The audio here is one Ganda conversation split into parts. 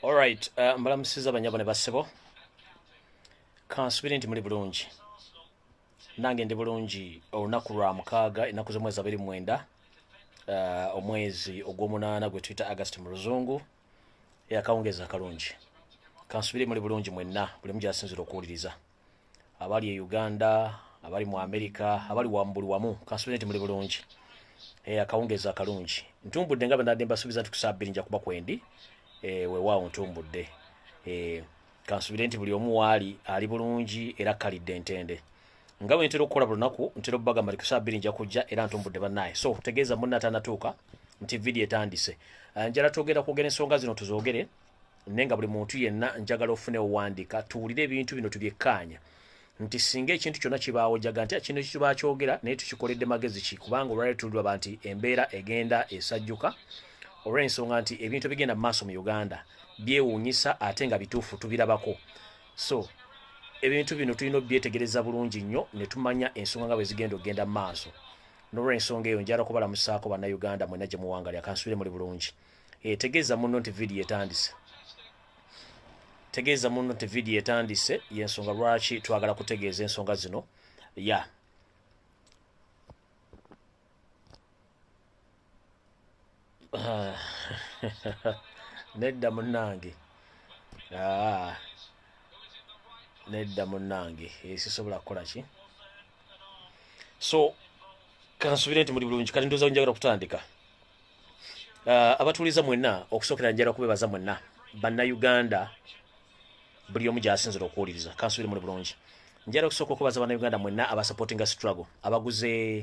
All right, mbalamusiza banyabone bassebo. Kansubiri nti muli bulungi. Nange ndi bulungi olunaku lwa mukaaga ennaku z'omwezi 29 omwezi ogw'omunaana gwe tuyita August mu luzungu yakawungeza akalungi. Kansubiri muli bulungi mwenna buli mujasinzira okuwuliriza. Abali e Uganda, abali mu America, abali wambuli wamu, kansubiri nti muli bulungi. Akawungeza akalungi. Ntumbudde nga bwe mbasuubiza nti ku Ssabbiiti nja kuba kwendi. Weewaawo ntumbudde. Kansubire nti buli omu waali ali bulungi era kalidde entende. Nga bwe ntera okukola buli lunaku ntera okubagamba nti ku Ssabbiiti nja kujja era ntumbudde bannaye. So tegeeza munna atanatuuka nti vidiyo etandise. Njala twogera kwogera ensonga zino tuzoogere naye nga buli muntu yenna njagala ofune owandiika tuwulire ebintu bino tubyekkaanya. Nti singa ekintu kyonna kibaawo jaga nti kino kiba kyogera naye tukikoledde magezi ki kubanga olwaleero tulaba nti embeera egenda esajjuka. Olw'ensonga nti ebintu bigenda mu maaso mu Uganda byewuunyisa ate nga bituufu tubirabako. So ebintu bino tulina obyetegereza bulungi nnyo ne tumanya ensonga nga bwe zigenda okugenda mu maaso. N'olw'ensonga eyo njala kubalamusaako bannayuganda mwenna gye muwangalira kansubire muli bulungi. Tegeeza munno nti vidiyo etandise. Tegeeza munno nti vidiyo etandise y'ensonga lwaki twagala kutegeeza ensonga zino. Nedda munnange. Nedda munnange. Sisobola kukola ki? So kansubire nti muli bulungi kati ndowooza njagala kutandika. Abatuuliza mwenna okusookera njagala kubebaza mwenna bannayuganda buli omu gy'asinzira okuwuliriza kansubire muli bulungi. Njagala okusooka okubaza bannayuganda mwenna abasupportinga struggle abaguze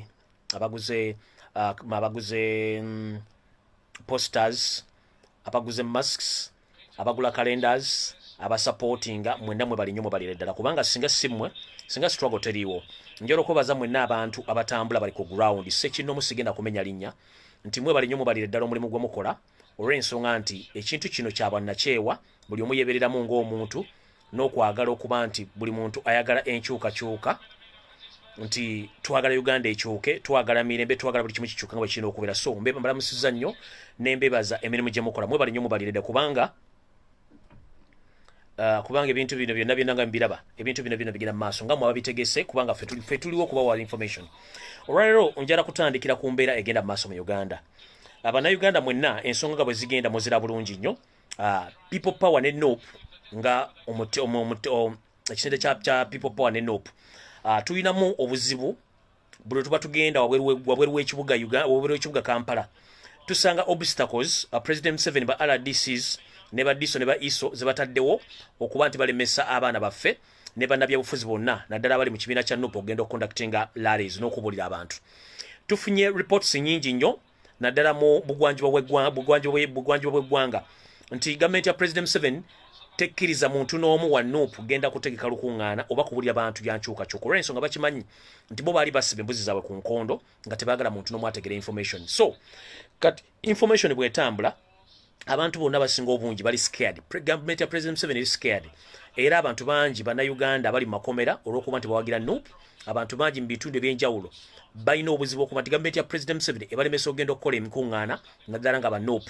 posters, abaguze masks, abagula calendars, abasupportinga mwenna mwe bali nnyo mwe balira ddala kubanga singa struggle teriiwo. Njagala okubaza mwenna abantu abatambula bali ku ground sekinoomu sigenda kumenya linnya nti mwe bali nnyo mwe balira ddala omulimu gwe mukola olw'ensonga nti ekintu kino kya bannakyewa buli omu yeebereramu ng'omuntu n'okwagala okuba nti buli muntu ayagala enkyukakyuka nti twagala Uganda ekyuke, twagala mirembe, twagala buli kimu kikyuka nga bwe kirina okubeera. So mbalamusizza nnyo ne mbebaza emirimu gye mukola mwe bali nnyo mubaliridde kubanga ebintu bino byonna byonna nga mbiraba ebintu bino bigenda mu maaso nga mwe ababitegese kubanga ffe tuliwo okubawa information. Olwaleero njala kutandikira ku mbeera egenda mu maaso mu Uganda. Abannayuganda mwenna ensonga nga bwe zigenda muzira bulungi nnyo. People power ne NOP nga ekisente kya people power ne NOP. Tulinamu obuzibu buli tuba tugenda wabweru w'ekibuga Kampala. Tusanga obstacles President Museveni ba RDCs ne ba DISO ne ba ISO ze bataddewo okuba nti balemesa abaana baffe ne bannabyabufuzi bonna naddala abali mu kibiina kya NOP okugenda okuconductinga rallies n'okubuulira abantu. Tufunye reports nnyingi nnyo naddala mu bugwanjuba bw'eggwanga nti gavumenti ya President Museveni tekkiriza muntu n'omu wa NOP genda kutegeka lukuŋŋaana oba kubulira bantu byankyukakyuka olw'ensonga bakimanyi nti bo baali basiba embuzi zaabwe ku nkondo nga tebaagala muntu n'omu ategera information. So kati information bw'etambula abantu bonna basinga obungi bali scared. Gavumenti ya President Museveni eri scared era abantu bangi bannayuganda abali mu makomera olw'okuba nti bawagira NOP abantu bangi mu bitundu eby'enjawulo balina obuzibu okuba nti gavumenti ya President Museveni ebalemesa okugenda okukola emikuŋŋaana naddala nga ba NOP.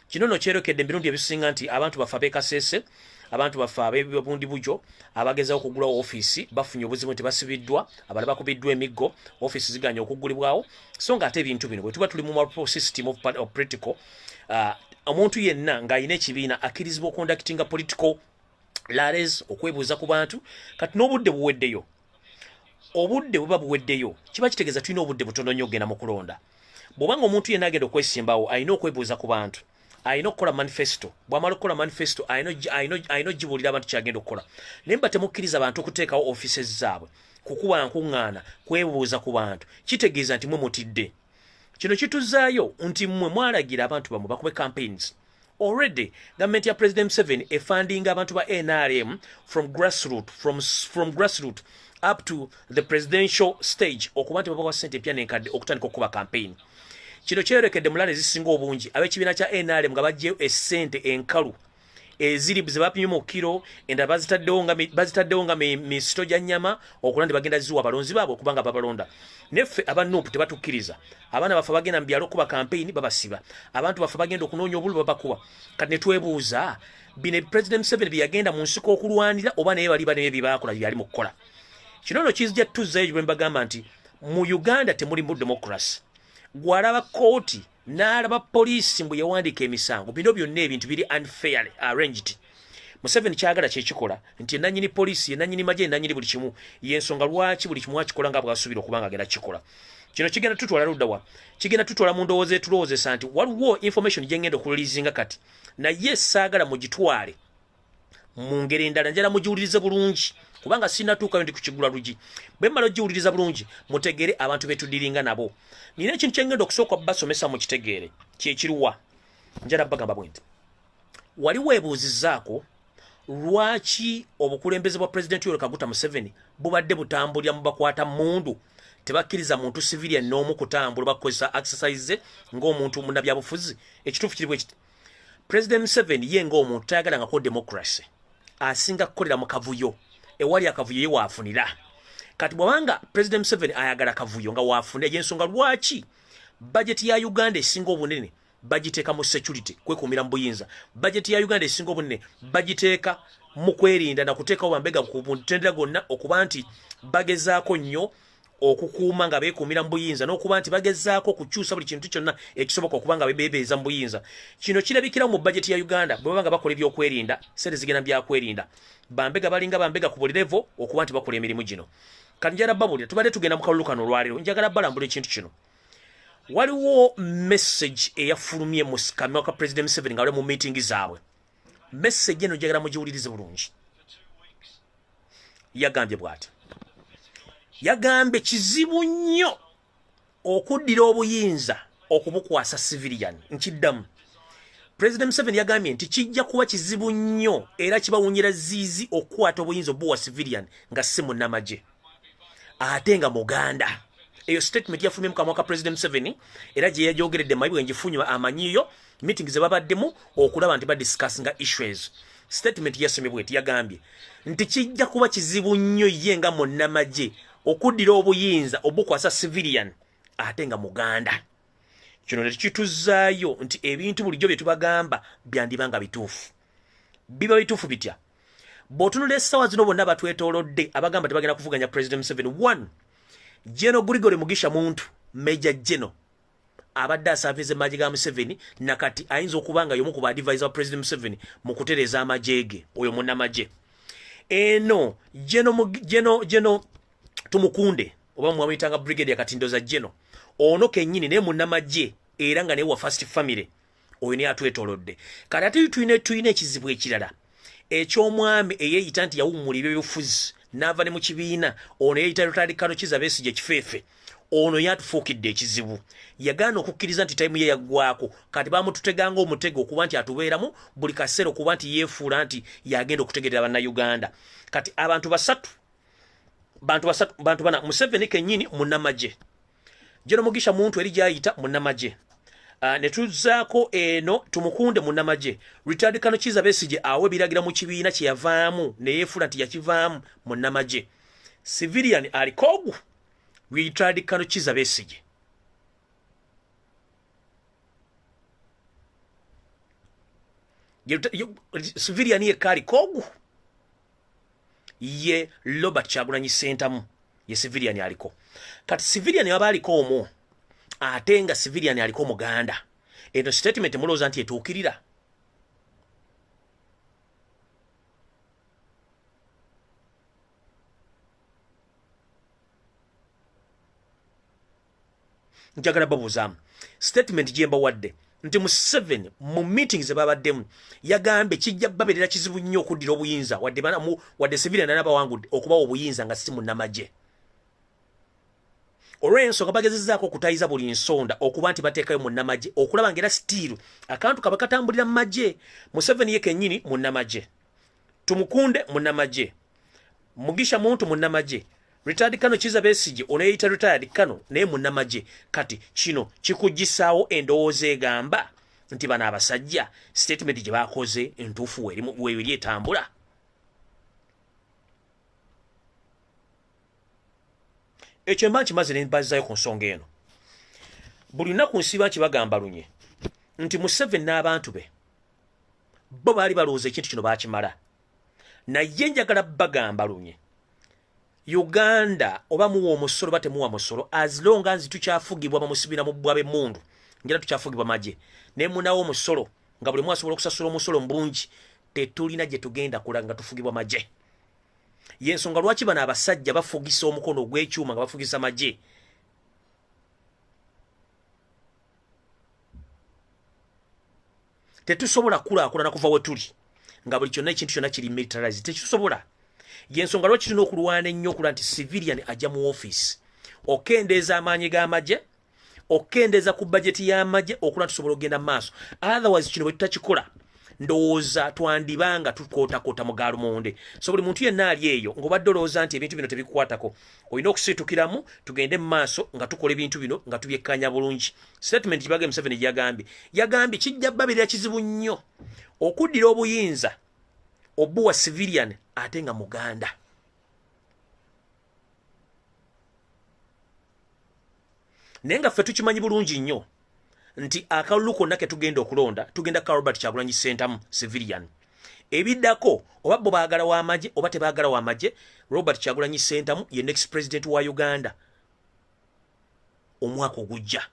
Kino nno kyerekedde emirundi ebisinga nti abantu baffe ab'ekasese abantu baffe ab'ebundi bujo abagezaho okugula ofiisi bafunye obuzibu nti basibiddwa abalala bakubiddwa emiggo ofiisi ziganya okuggulibwawo. So nga ate ebintu bino bwe tuba tuli mu system of political omuntu yenna ng'alina ekibiina akkirizibwa okonductinga political rallies okwebuuza ku bantu kati n'obudde buweddeyo. Obudde buba buweddeyo kiba kitegeeza tulina obudde butono nnyo okugenda mu kulonda. Bw'obanga omuntu yenna agenda okwesimbawo alina okwebuuza ku bantu ayina okukola manifesto. Bw'amala okukola manifesto ayina ogibuulira abantu kyagenda okukola. Naye mba temukkiriza abantu okuteekawo offices zaabwe kukuba nkuŋŋaana kwebuuza ku bantu kitegeeza nti mwe mutidde. Kino kituzaayo nti mmwe mwalagira abantu bamwe bakube campaigns. Already gavumenti ya President Museveni efundinga abantu ba NRM from grassroots up to the presidential stage okuba nti babawa ssente empya n'enkadde okutandika okuba campaign. Kino kyerekedde mulala ezisinga obungi ab'ekibiina kya NRM nga baggyeyo essente enkalu eziri zebapimye mu kiro enda bazitaddewo nga misito gya nnyama okulanda bagenda ziwa abalonzi baabwe okubanga babalonda neffe abanupu tebatukkiriza abaana baffe bagenda mu byalo okuba kampeyini babasiba abantu baffe bagenda okunoonya obululu babakuba kati ne twebuuza bino President Museveni bye yagenda mu nsiko okulwanira oba naye bali baleme bye baakola byali mu kukola kino nno kizija tuzzayo bwe mbagamba nti mu Uganda temuli mu democracy gwalaba kooti n'alaba poliisi mbu yawandiika emisango bino byonna ebintu biri unfairly arranged Museveni kyagala kyekikola nti enanyini poliisi enanyini maje enanyini buli kimu yensonga lwaki buli kimu akikola nga bwasuubira okubanga agenda kikola kino kigenda tutwala luddawa kigenda tutwala mu ndowooza etulowoozesa nti waliwo information gye ngenda okulizinga kati naye saagala mugitwale mu ngeri endala njala mugiwulirize bulungi kubanga sinatuukayo ndi kukigula lugi bwe mmala ogiwuliriza bulungi mutegere abantu betudiringa nabo nina ekintu kyengenda okusooka basomesa mu kitegeere kyekiruwa njala bagamba bwenti wali weebuuzizzaako lwaki obukulembeze bwa President Yoweri Kaguta Museveni bubadde butambulira mu bakwata mundu tebakkiriza muntu civilian n'omu kutambula bakozesa exercise ng'omuntu munnabyabufuzi ekituufu kiri bwe kiti President Museveni ye ng'omuntu tayagalangako democracy asinga kukolera mu kavuyo ewali akavuyo ye waafunira kati bwabanga President Museveni ayagala kavuyo nga waafunira y'ensonga lwaki budget ya Uganda esinga obunene bagiteeka mu security kwekuumira mu buyinza budget ya Uganda esinga obunene bagiteeka mu kwerinda na kuteekawo bambega ku mutendera gonna okuba nti bagezaako nnyo okukuuma nga beekuumira mu buyinza n'okuba nti bagezaako okukyusa buli kintu kyonna ekisoboka okuba nga bebeebeeza mu buyinza kino kirabikira mu budget ya Uganda bwe baba nga bakola ebyokwerinda sente zigenda byakwerinda bambega balinga bambega ku buli level okuba nti bakola emirimu gino kati njagala babulira tubadde tugenda mu kalulu kano olwaleero njagala balambula ekintu kino waliwo message eyafulumye mu kamwa ka President Museveni nga wali mu meeting zaabwe message eno njagala mugiwulirize bulungi yagambye bw'ati yagambye kizibu nnyo okuddira obuyinza okubukwasa civilian nkiddamu President Museveni yagambye nti kijja kuba kizibu nnyo era kibawunyira ziizi okukwata obuyinza obuwa civilian nga si munnamagye ate nga muganda eyo statement yafulumye mu kamwa ka President Museveni era gye yajogeredde mayibwe ngifunywa amanyiyo meeting ze babaddemu okulaba nti badiscussinga issues statement yasomye bweti yagambye nti kijja kuba kizibu nnyo ye nga munnamagye okuddira obuyinza obukwasa civilian ate nga muganda kino nekituzzaayo nti ebintu bulijjo bye tubagamba byandibanga bituufu biba bituufu bitya bw'otunula essaawa zino bonna batwetoolodde abagamba tebagenda kuvuganya President Museveni 1 General Grigore Mugisha muntu Major General abadde asaavize maji ga Museveni nakati ayinza okubanga y'omu ku advisor President Museveni mu kutereeza amajege oyo munnamagye eno General Tumukunde oba mwamuyitanga brigade ya Katindoza General ono kennyini naye munnamagye era nga naye wa first family oyo naye atwetoolodde kati ate tuyina ekizibu ekirala eky'omwami eyeeyita nti yawummula ebyobufuzi n'ava ne mu kibiina ono yeeyita Rutadikano Kizza Besigye kifeefe ono yatufuukidde ekizibu yagaana okukkiriza nti tayimu ye yaggwako kati bamututeganga omutego okuba nti atubeeramu buli kaseera okuba nti yeefuula nti yagenda okutegerera bannayuganda kati abantu bana Museveni kennyini munnamagye General Mugisha muntu eri gyayita munnamagye ne tuzzaako eno Tumukunde munnamagye Rutadikano Kizza Besigye awe biragira mu kibiina kye yavaamu ne yeefuula nti yakivaamu munnamagye civilian alikogu Rutadikano Kizza Besigye civilian ye kali kogu ye Robert Kyagulanyi Ssentamu ye civilian aliko kati civilian yaba aliko omwo ate nga civilian aliko muganda eno statement mulooza nti etuukirira njagala babuuzaamu statement gye mbawadde nti Museveni mu meetings ze babaddemu yagambye kijja babeerera kizibu nnyo okuddira obuyinza wadde civilian n'abawangudde okubawa obuyinza nga si munnamagye olw'ensonga bagezezzaako okutayiza buli nsonda okuba nti bateekayo munnamagye okulaba ng'era stiiru akantu kaba katambulira mu magye Museveni ye kennyini munnamagye Tumukunde munnamagye Mugisha muntu munnamagye Rutadikano Kizza Besigye oneeyita Rutadikano naye munnamagye kati kino kikuggisaawo endowooza egamba nti bana abasajja statement gye bakoze entuufu weeri etambula. Ekyo mba nkimaze ne mbazzayo ku nsonga eno. Buli lunaku nsiba nkibagamba lunye nti Museveni n'abantu be bo baali balowooza ekintu kino baakimala. Naye njagala bagamba lunye Uganda oba muwa omusolo ba temuwa musolo as long as tukyafugibwa bamusibira mu bwabe mundu njala tukyafugibwa maje ne munawo omusolo nga buli mwasobola okusasula omusolo mbungi tetulina gye tugenda kula nga tufugibwa maje. Yensonga lwaki bana abasajja bafugisa omukono gw'ekyuma nga bafugisa maje. Tetusobola kulaakulana kuva we tuli nga buli kyonna ekintu kyonna kiri militarized. Tekisobola. Yensonga lwaki tulina okulwana ennyo okulaba nti civilian ajja mu office okendeeza amaanyi g'amagye okendeeza ku bajeti y'amagye okulaba tusobola okugenda mu maaso. Otherwise kino bwe tutakikola ndowooza twandibanga tukootakoota mu gaalumonde. So buli muntu yenna ali eyo ng'obadde olowooza nti ebintu bino tebikukwatako olina okusitukiramu tugende mu maaso nga tukola ebintu bino nga tubyekkanya bulungi. Statement gye Museveni yagambye kijja babeerera kizibu nnyo okuddira obuyinza obuwa civilian ate nga Muganda. Naye nga ffe tukimanyi bulungi nnyo nti akalulu konna ke tugenda okulonda tugenda ka Robert Kyagulanyi Ssentamu civilian. Ebiddako oba bo baagala w'amagye oba tebaagala w'amagye, Robert Kyagulanyi Ssentamu ye next president wa Uganda omwaka ogujja.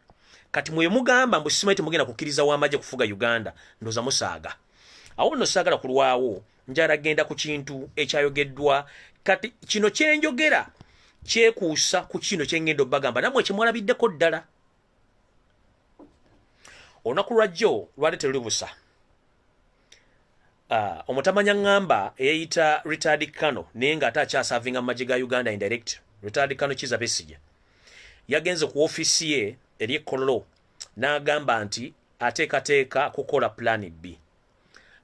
Kati mwe mugamba mbu simanyi temugenda kukkiriza w'amagye kufuga Uganda ndoza musaaga. Awo nno saagala kulwawo njala genda ku kintu ekyayogeddwa. Kati kino kyenjogera kyekuusa ku kino kyengenda obbagamba namwe kyemwalabiddeko ddala. Olunaku lwajjo lwali teruli busa. Omutamanya ngamba eyayita retired Kano naye nga ate akyasavinga mu magye ga Uganda indirect, retired Kano Kizza Besigye yagenze ku ofiisi ye eri Kololo n'agamba nti ateekateeka kukola plan B.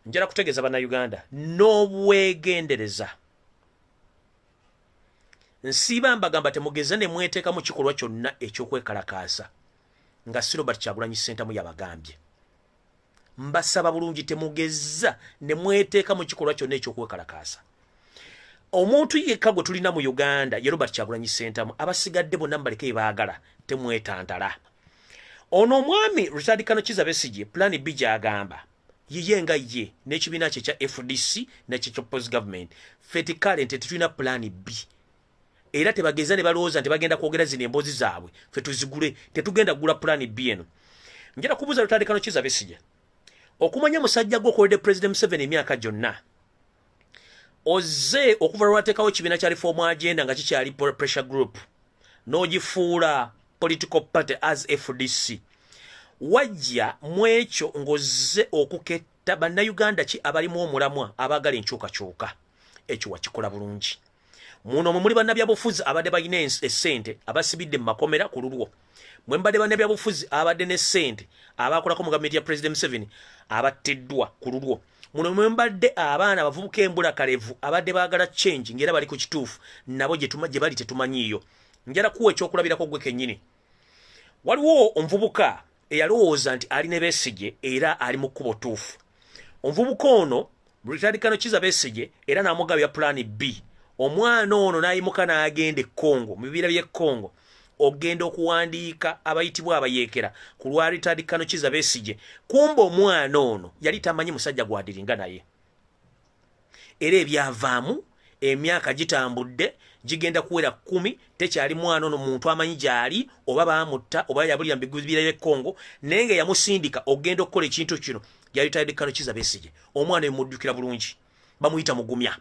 Njala kutegeeza bannayuganda n'obwegendereza nsiba mbagamba temugeze ne mweteeka mu kikolwa kyonna eky'okwekalakaasa nga si Robert Kyagulanyi Ssentamu yabagambye. Mbasaba bulungi temugeza ne mweteeka mu kikolwa kyonna eky'okwekalakaasa. Omuntu yekka gwe tulina mu Uganda ye Robert Kyagulanyi Ssentamu. Abasigadde bonna mbaleke baagala temwetantala. Ono omwami retired Kano Kizza Besigye plan B gy'agamba yiye nga ye n'ekibiina kye kya FDC n'ekyo post government feti current tetulina plan B. Era tebageza ne balowooza nti bagenda kwogera zino emboozi zaabwe ffe tuzigule tetugenda kugula plan B eno. Njala kubuuza retired Kano Kizza Besigye okumanya musajja gwe okolede President Museveni emyaka gyonna ozze okuva lwateekawo ekibiina kya reform agenda nga kikyali pressure group n'ogifuula political party as FDC. Wajja mwekyo ng'ozze okuketta bannayuganda ki abalimu omulamwa abaagala enkyukakyuka. Ekyo wakikola bulungi. Muno mwe muli bannabyabufuzi abadde balina essente abasibidde mu makomera ku lulwo. Mwe mbadde bannabyabufuzi abadde n'essente abaakolako mu gavumenti ya President Museveni abattiddwa ku lulwo. Muno mwe mbadde abaana abavubuka embula kalevu abadde baagala change ng'era bali ku kituufu nabo gye bali tetumanyiiyo. Njala kuwa ekyokulabirako gwe kennyini. Waliwo omuvubuka eyalowooza nti ali ne Besigye era ali mu kkubo tuufu. Omuvubuka ono retired Kano Kizza Besigye era n'amugabya plan B. Omwana ono n'ayimuka n'agenda e Congo mu bibira by'e Congo ogenda okuwandiika abayitibwa abayeekera ku lwa retired Kano Kizza Besigye. Kumba omwana ono yali tamanyi musajja gwadiringa naye. Era ebyavaamu emyaka gitambudde gigenda kuwera 10 tekyali mwana ono muntu amanyi gyali oba baamutta oba yabulira mu bibira by'e Congo naye nga yamusindika ogenda okukola ekintu kino ya retired Kano Kizza Besigye. Omwana emuddukira bulungi bamuyita Mugumya.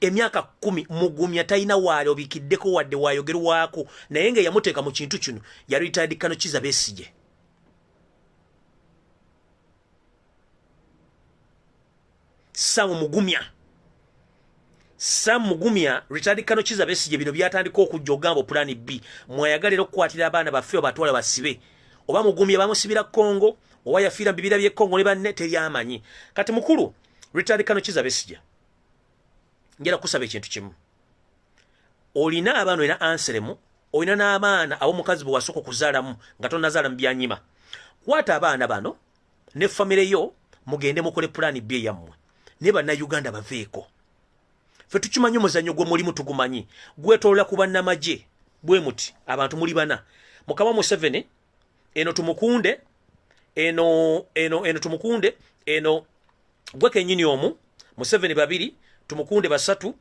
Emyaka 10 Mugumya talina waali obikiddeko wadde waayogerwako naye nga yamuteeka mu kintu kino ya retired Kano Kizza Besigye. Sam Mugumya retired Kano Kizza Besigye bino byatandika okujja ogamba plan B. Mwayagalira okukwatira abaana baffe obatwala basibe. Oba Mugumya bamusibira Congo oba yafiira mu bibira by'e Congo ne banne teri amanyi. Kati mukulu retired Kano Kizza Besigye njala kusaba ekintu kimu. Olina abaana olina anseremu olina n'abaana abo mukazi bwe wasooka okuzaalamu nga tonnazaala mu byanyima. Kwata abaana bano ne family yo mugende mukole plan B yammwe ne bannayuganda baveeko fe tukimanyi omuzannyo gwe mulimu tugumanyi gwetolola ku bannamagye bwe muti abantu muli bana Mukama Museveni eno tumukunde eno tumukunde eno gwe kenyini omu Museveni babiri tumukunde basatu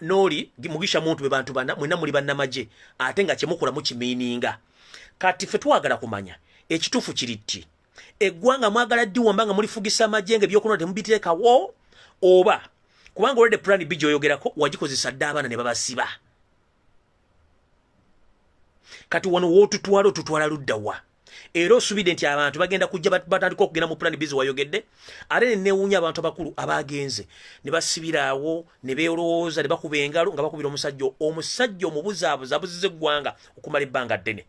noli mugisha muntu be bantu bana mwina muli bannamagye ate nga kyemukula mu kimiininga kati fe twagala kumanya ekitufu kiriti eggwanga mwagala ddi wambanga mulifugisa amajenge byokuno temubiteekawo oba kubanga olede plan B gyoyogerako wagikozesa dda abaana ne babasiba kati wano wotutwala luddawa era osubide nti abantu bagenda kujja batandika okugenda mu plan B wayogedde ate newuunya abantu abakulu abagenze ne basibiraawo ne beerowooza ne bakuba engalo nga bakubira omusajja omubuzaabuza abuziza eggwanga okumala ebbanga ddene.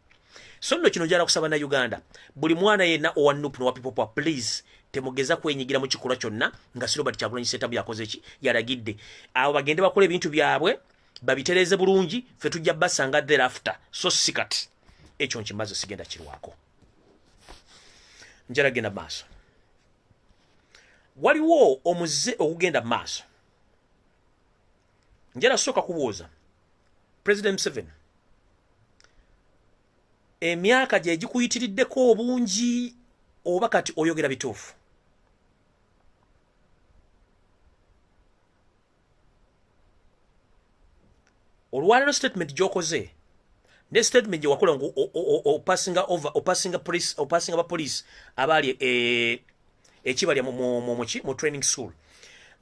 So nno kino njala kusaba na Uganda buli mwana yenna owa Nupu n'owa People Power please temugeza kwenyigira mu kikolwa kyonna nga Robert Kyagulanyi Ssentamu yakoze ki yalagidde abo bagende bakola ebintu byabwe babitereze bulungi fe tujja basanga thereafter so sikat ekyo nkimaze sigenda kirwako njala genda maaso waliwo omuze okugenda maaso njala soka kubuuza President Museveni emyaka gye gikuyitiriddeko obungi oba kati oyogera bituufu olwaliro statement gyokoze ne statement gye wakola ngu opassinga ba police abaali ekibalya mu training school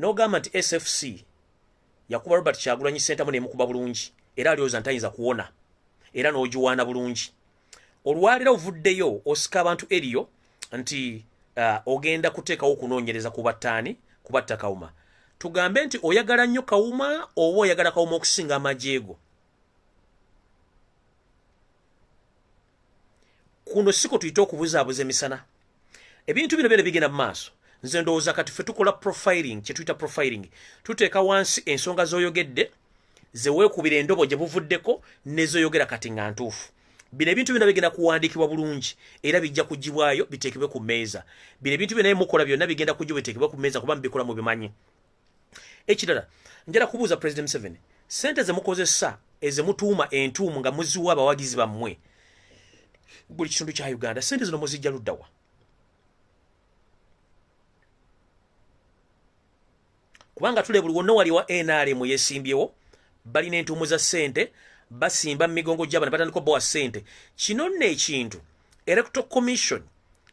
n'ogamba nti SFC yakuba Robert Kyagulanyi Ssentamu nemukuba bulungi era alioza ntayinza kuwona era n'ogiwaana bulungi olwaliro ovuddeyo osika abantu eriyo nti ogenda kuteekawo okunoonyereza ku battaani kubatta Kawuma tugambe nti oyagala nnyo Kawuma oba oyagala Kawuma okusinga amajeego kuno siko tuyite okubuzaabuza emisana ebintu bino byona bigenda mu maaso nze ndowooza kati ffe tukola profiling kye tuyita profiling tuteeka wansi ensonga z'oyogedde ze weekubira endobo gye buvuddeko n'ezoyogera kati nga ntuufu bino ebintu byonna bigenda kuwandiikibwa bulungi era bijja kugibwayo biteekebwe ku mmeeza bino ebintu byonna mukola byonna bigenda kugibwa biteekebwe ku mmeeza kuba mbikola mu bimanyi ekirala njala kubuuza President Museveni sente ze mukozesa ezemutuuma entuumu nga muziwa abawagizi bammwe buli kitundu kya Uganda sente zino muzijja luddawa kubanga tule buli wonna waliwa NRM yeesimbyewo balina entuumu za sente basimba migongo gyaba ne batandika bowa sente kino nno ekintu Electoral Commission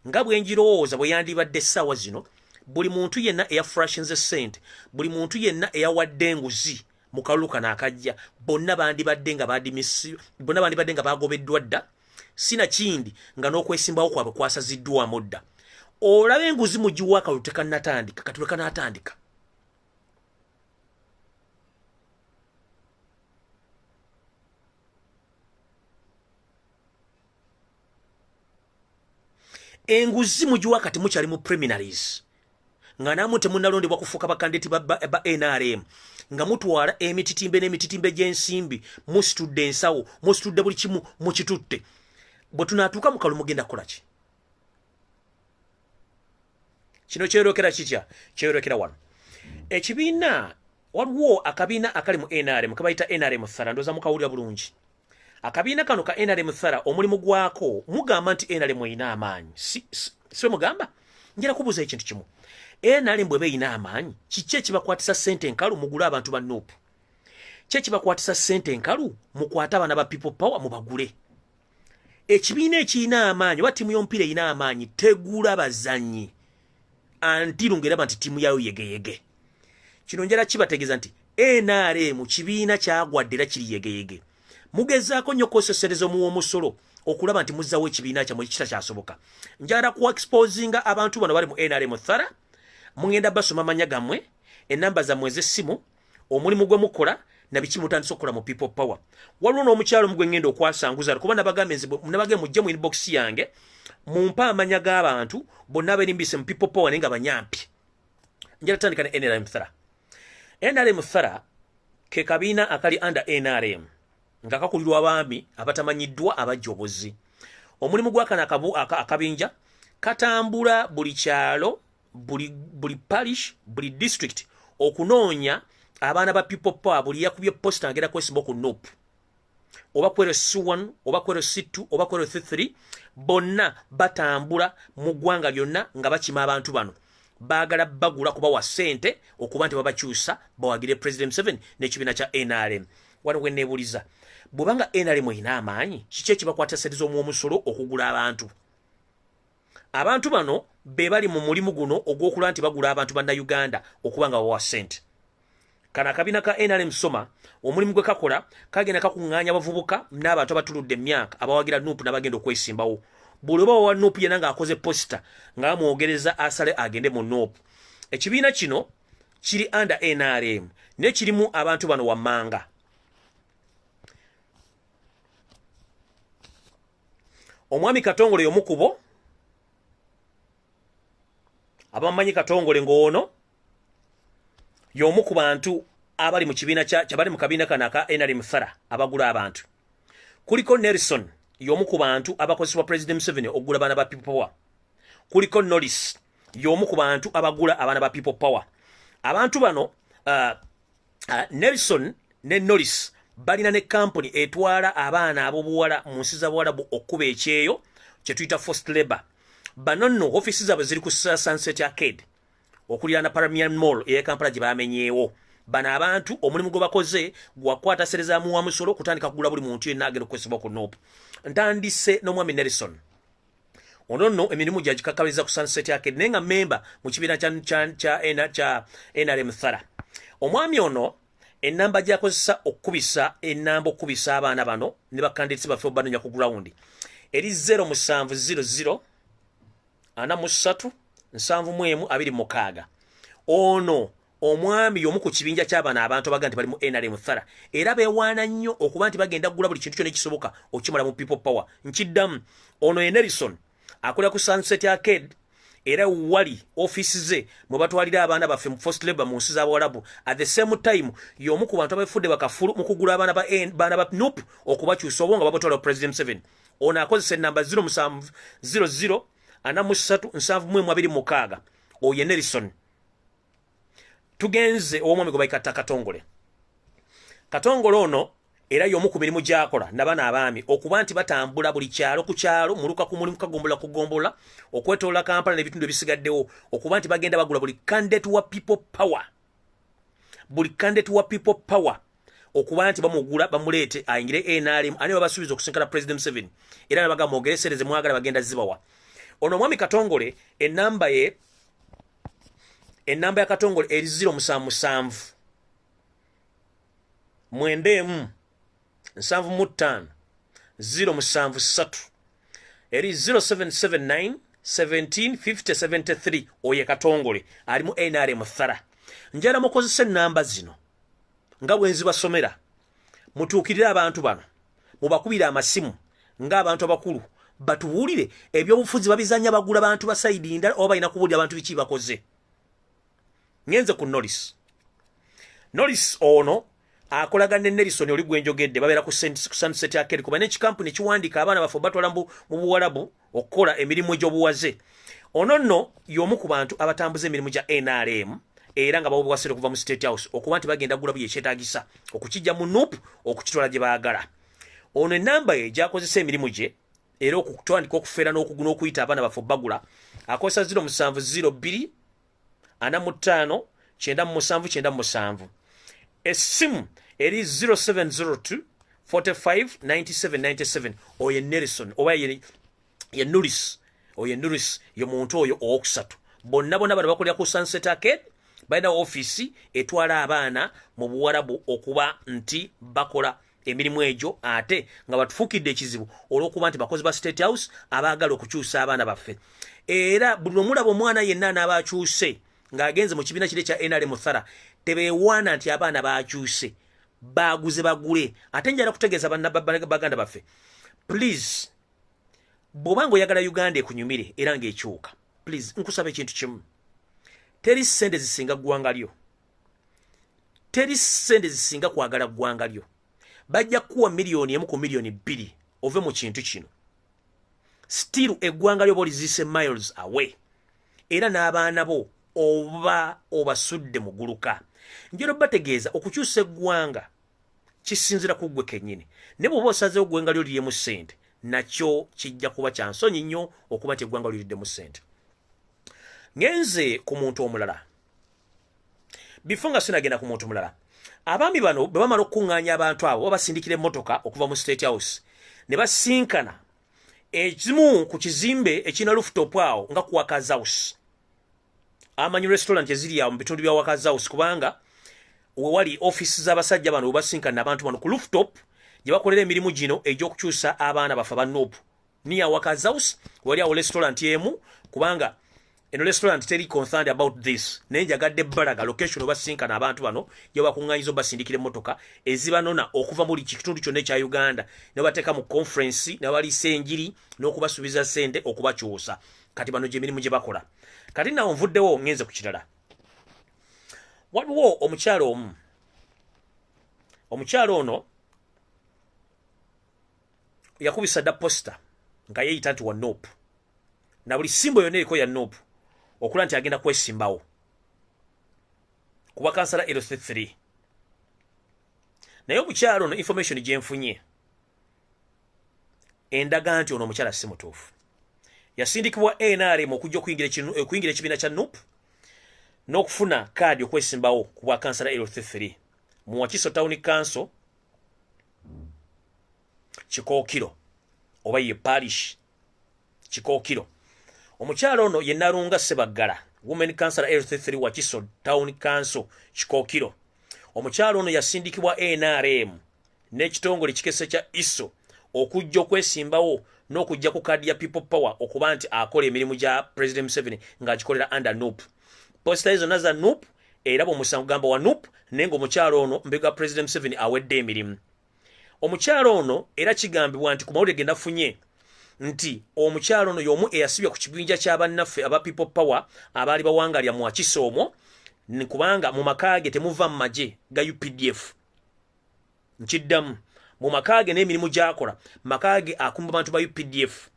nga bwenjirowooza bwe yandibadde essaawa zino buli muntu yenna eyafurashinze sente buli muntu yenna eyawadde enguzi mu kalulu kano akajja bonna bandibadde nga bagobeddwa dda sina kindi nga n'okwesimbawo kwabwe kwasaziddwamu dda olaba enguzi mugiwa akalulu tekannatandika katule kanaatandika enguzi mugiwa kati mukyali mu preliminaries nga namwe temunnalondebwa kufuuka bakandidati ba NRM nga mutwala emititimbe n'emititimbe gy'ensimbi musitudde ensawo musitudde buli kimu mukitutte bwe tunaatuuka mu kalulu mugenda kukola ki kino kyerokera kitya kyerokera wano ekibiina waliwo akabiina akali mu NRM kabayita NRM Thara ndooza mukawulira bulungi akabiina kano ka NRM Thara omulimu gwako mugamba nti NRM erina amaanyi si mugamba njala kubuuza ekintu kimu NRM bwe beeyina amaanyi kiki ekibakwatisa ssente enkalu mugule abantu ba Nupu ki ekibakwatisa ssente enkalu mukwate abaana ba People Power mubagule ekibiina ekirina amaanyi oba ttiimu y'omupiira erina amaanyi tegula bazannyi antiru ngeraba nti ttiimu yayo yegeyege kino njala kibategeeza nti NRM kibiina kyagwadde era kiri yegeyege mugezaako nnyo okukosesereza omuwa omusolo okulaba nti muzzawo ekibiina kyammwe kitakyasoboka njala ku exposinga abantu bano bali mu NRM Thara mugenda basoma amanya gammwe enamba zammwe ez'essimu omulimu gwe mukola na biki mutandise okukola mu People Power waliwo n'omukyalo mugwe ngenda okwasanguza kuba nabagambye mujje mu inbox yange mumpa amanya g'abantu bonna abeerimbise mu People Power naye nga banyampi njala tutandika ne NRM Thara NRM Thara ke kabiina akali under NRM nga kakulirwa abaami abatamanyiddwa abajja obuzi omulimu gwakano akabinja katambula buli kyalo buli parish buli district okunoonya abaana ba people power buli yakubye posta agenda kwesimba ku NUP oba kwero C1 oba kwero C2 oba kwero C3 bonna batambula mu ggwanga lyonna nga bakima abantu bano baagala bagula kuba wa ssente okuba nti babakyusa bawagire President 7 n'ekibiina kya NRM. Wano we neebuliza bw'obanga NRM erina amaanyi kiki ekibakwata ssente z'omwomusolo okugula abantu bano be bali mu mulimu guno ogw'okulaba nti bagula abantu bannayuganda okuba nga bawa ssente. Kana akabiina ka NRM soma omulimu gwe kakola kagenda kakuŋŋaanya abavubuka n'abantu abatuludde emyaka abawagira NUP n'abagenda okwesimbawo. Buli oba wa NUP yenna ng'akoze posita nga bamwogereza asale agende mu NUP. Ekibiina kino kiri under NRM ne kirimu abantu bano wammanga. Omwami Katongole y'omukubo abamanyi Katongole ng'ono y'omu ku bantu abali mu kibiina kyabali mu kabiina kana ka NRM Thara abagula abantu. Kuliko Nelson y'omu ku bantu abakozesebwa President 7 okugula abaana ba people power. Kuliko Norris y'omu ku bantu abagula abaana ba people power. Abantu bano Nelson ne Norris balina ne company etwala abaana abobuwala mu nsi za Buwarabu okuba ekyeyo kye tuyita forced labor. Bano nno offices zaabwe ziri ku Sunset Arcade okuliraana Paramian Mall eya Kampala gye bamenyeewo. Bano abantu omulimu gwe bakoze gwakwata sereza mu wamusolo kutandika kugula buli muntu yenna agenda okwesibwa ku NUP. Ntandise n'omwami Nelson ono nno emirimu gyagikakabiriza ku Sunset Arcade naye nga memba mu kibiina kya NRM Thara. Omwami ono ennamba gy'akozesa okukubisa abaana bano ne bakandidati baffe banoonya ku gurawundi eri 0700 43 7126. Ono omwami y'omu ku kibinja ky'abaana abantu abaga nti bali mu NRM Thara era beewaana nnyo okuba nti bagenda kugula buli kintu kyonna ekisoboka okimala mu people power. Nkiddamu ono ye Nelson akolera ku Sunset Arcade era wali office ze mwe batwalira abaana baffe mu forced labor mu nsi za Buwarabu. At the same time y'omu ku bantu abafudde bakafulu mu kugula abaana ba NUP okubakyusa obwo nga babatwala President 7. Ono akozesa ennamba 0700 43 7126. Oye Nelson. Tugenze omwami gwe bayita Katongole. Katongole ono era y'omu ku mirimu gy'akola n'abaana abaami okuba nti batambula buli kyalo ku kyalo muluka ku mulimu kagombola kugombola okwetoola Kampala n'ebitundu ebisigaddewo okuba nti bagenda bagula buli candidate wa people power okuba nti bamugula bamuleete ayingire NRM ani babasuubiza okusinkana President 7 era nabaga mwogeresereze mwagala bagenda zibawa. Ono mwami Katongole ennamba ya Katongole eri 077 mwendemu 75 073 eri 0779 175073. Oye Katongole alimu NRM Thara. Njala mukozesa ennamba zino nga bwe nzibasomera mutuukirire abantu bano mubakubira amasimu ng'abantu abakulu batubuulire ebyobufuzi babizanya bagula bantu basayidi ndala oba balina kubuulira abantu biki bakoze. Ngenze ku Norris ono akolaga ne Nelson oli gwenjogedde babeera ku Sunset Arcade kuba n'ekikampuni kiwandiika abaana baffe batwala mu Buwarabu okukola emirimu egy'obuwaze. Ono nno y'omu ku bantu abatambuza emirimu gya NRM era nga bawubwasire okuva mu State House okuba nti bagenda gula buli ekyetaagisa okukijja mu NUP okukitwala gye baagala. Ono ennamba ye gy'akozesa emirimu gye era okutandika okufeera n'okuguna okuyita abaana baffe bagula akozesa 0702 45 9797. Esimu eri 0702 45 97 97. Oye Nelson oba ye Norris. Oye Norris ye muntu oyo owokusatu. Bonna bano bakolera ku Sunset Arcade balina office etwala abaana mu Buwarabu okuba nti bakola emirimu egyo ate nga batufuukidde ekizibu olw'okuba nti bakozi ba State House abaagala okukyusa abaana baffe. Era buli omulaba omwana yenna n'abakyuse ng'agenze mu kibiina kire kya NRM Thara tebeewaana nti abaana bakyuse baguze bagule. Ate njala kutegeeza baganda baffe, please bw'obanga oyagala Uganda ekunyumire era ng'ekyuka, please nkusaba ekintu kimu, teri ssente zisinga ggwanga lyo, teri ssente zisinga kwagala ggwanga lyo. Bajja kuwa miliyoni emu ku miliyoni 2 ove mu kintu kino. still eggwanga lyo bolizise miles away era n'abaana bo oba obasudde mu guluka njero bategeeza okukyusa eggwanga kisinzira ku ggwe kennyini ne bw'oba osazeewo eggwanga lyo liryemu ssente nakyo kijja kuba kya nsonyi nnyo okuba nti eggwanga lyo liddemu ssente. Ngenze ku muntu omulala bifo nga sinagenda ku muntu mulala abaami bano bwe bamala okukuŋŋaanya abantu abo babasindikira emmotoka okuva mu State House ne basinkana ekimu ku kizimbe ekirina rooftop awo nga ku Workers House amanyi restaurant eziri awo mu bitundu bya Workers House kubanga wewali office z'abasajja bano basinkana abantu bano ku rooftop gye bakolera emirimu gino egy'okukyusa abaana bafa ba Nobu near Workers House wali awo restaurant emu kubanga eno restaurant teri concerned about this nenjagadde balaga location obasinkana abantu bano gye bakuŋŋaanyiza basindikira emmotoka ezibanona okuva muri kitundu kyonna ekya Uganda ne bateeka mu conference ne balisa enjiri n'okubasuubiza ssente okubakyusa kati bano gye mirimu gye bakola. Kati nawo nvuddewo ngenze ku kirala waliwo omukyalo omu omukyalo ono yakubisa dda posta nga yeeyita nti wa Nobu na buli simbo yonna eriko ya Nobu okula nti agenda kwesimbawo kuba kansala L3 naye omukyalo ono information gyenfunye endaga nti ono omukyala si mutuufu yasindikibwa NRM okujja okuyingira ekibiina kya Nobu n'okufuna kaadi okwesimbawo ku bwa kansala L3 mu Wakiso Town Council Kikookiro oba ye parish Kikookiro. Omukyalo ono ye Narunga Sebagala Women Councillor L3 Wakiso Town Council Kikookiro. Omukyalo ono yasindikibwa NRM n'ekitongole kikese kya ISO okujja okwesimbawo n'okujja ku kaadi ya People Power okuba nti akola emirimu gya President Museveni ng'agikolera under NUP. Posta ezo naza NUP era bw'omusango gamba wa NUP nenga omukyalo ono mbega President Museveni awedde emirimu. Omukyalo ono era kigambibwa nti ku mawulire ge nafunye nti omukyalo ono y'omu eyasibya ku kibinja ky'abannaffe aba People Power abaali bawangalya mu Wakiso omwo kubanga mu makaage temuva mu magye ga UPDF. Nkiddamu mu makaage n'emirimu gy'akola makaage akumba bantu ba UPDF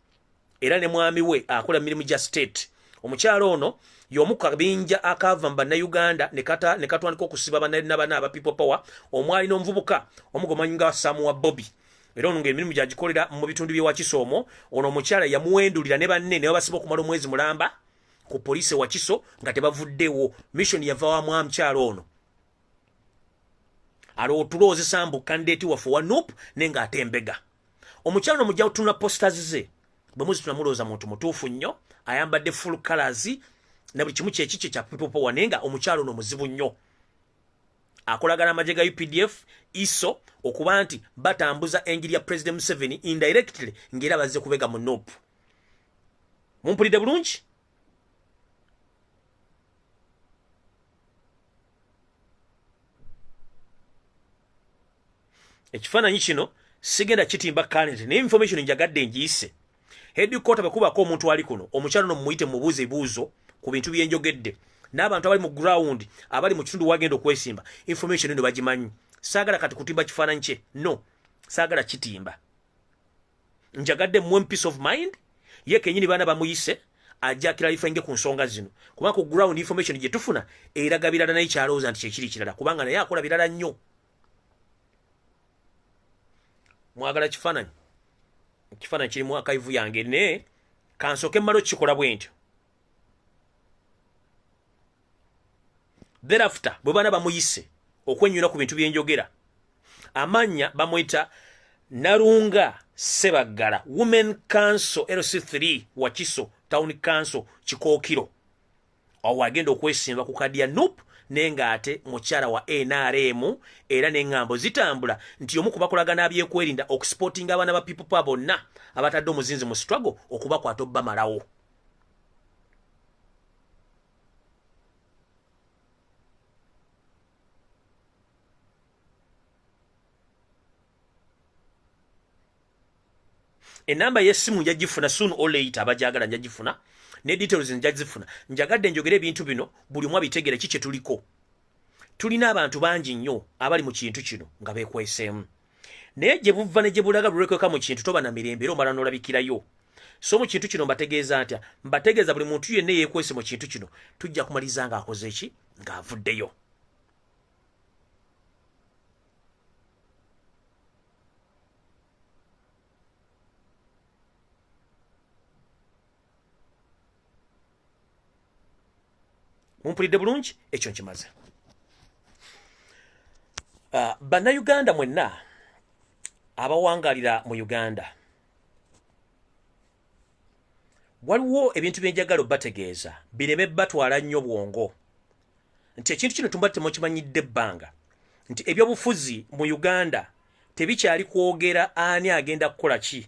era ne mwami we akola emirimu gya state. Omukyalo ono y'omu kabinja akava mu bannayuganda ne katwandika okusiba bannabana aba People Power omwali n'omuvubuka omugomanyi nga Samuwa Bobby era ono ng'emirimu gyagikolera mu bitundu by'e Wakiso omwo. Ono omukyala yamuwendulira ne banne ne babasiba okumala omwezi mulamba ku poliisi Wakiso nga tebavuddewo. Mission yava wa mukyalo ono alo tulooze sambu kandidate waffe wa NUP nenga atembega. Omukyalo mujja kutuna posters ze bwe muzi tunamulooza muntu mutuufu nnyo ayambadde full colors na buli kimu kyekikye kya People Power nenga omukyalo ono muzibu nnyo akolagana amagye ga UPDF ISO okuba nti batambuza enjiri ya President Museveni indirectly ngera bazze kubega mu NUP. Mumpulidde bulungi? Ekifaananyi kino sigenda kitimba kanete ne information njagadde njiyise headquarter bekubako omuntu ali kuno omukyalo no muyite mubuuze ebibuuzo ku bintu byenjogedde n'abantu abali mu ground abali mu kitundu wagenda okwesimba information eno bagimanyi. Saagala kati kutimba kifaananyi kye no saagala kitimba njagadde mmwe peace of mind ye kenyini baana bamuyise ajja kiralifange ku nsonga zino kuba ku ground information gye tufuna eraga birala naye kyalowooza nti kyekiri kirala kubanga naye akola birala nnyo. Mwagala kifaananyi kirimu akaivu yange ne kansoke mmalo kikola bwe ntyo. Thereafter bwe baana bamuyise okwennyula ku bintu byenjogera amannya bamuyita Narunga Sebagala Women Council LC3 Wakiso Town Council Kikookiro awo agenda okwesimba ku kadi ya NUP nenga ate mukyala wa NRM era n'engambo zitambula nti omu kubakolagana abyekwerinda okusportinga abaana ba People Power bonna abatadde omuzinzi mu struggle okubakwata obbamalawo. Enamba y'essimu njagifuna soon or later abajagala njagifuna ne details njagifuna njagadde njogere ebintu bino buli mwa bitegere kiki tuliko. Tulina abantu bangi nnyo abali mu kintu kino nga beekweseemu naye gye buva ne gye bulaga bulwekweka mu kintu toba na mirembe era omala n'olabikirayo So mu kintu kino mbategeeza ntya? Mbategeeza buli muntu yenna yeekwese mu kintu kino tujja kumaliza nga akoze ki ng'avuddeyo. Mumpulidde bulungi? Ekyo nkimaze. Bannayuganda mwenna abawangalira mu Uganda, waliwo ebintu byenjagala bategeeza bireme batwala nnyo bwongo nti ekintu kino tumba temukimanyidde ebbanga nti ebyobufuzi mu Uganda tebikyali kwogera ani agenda kukola ki.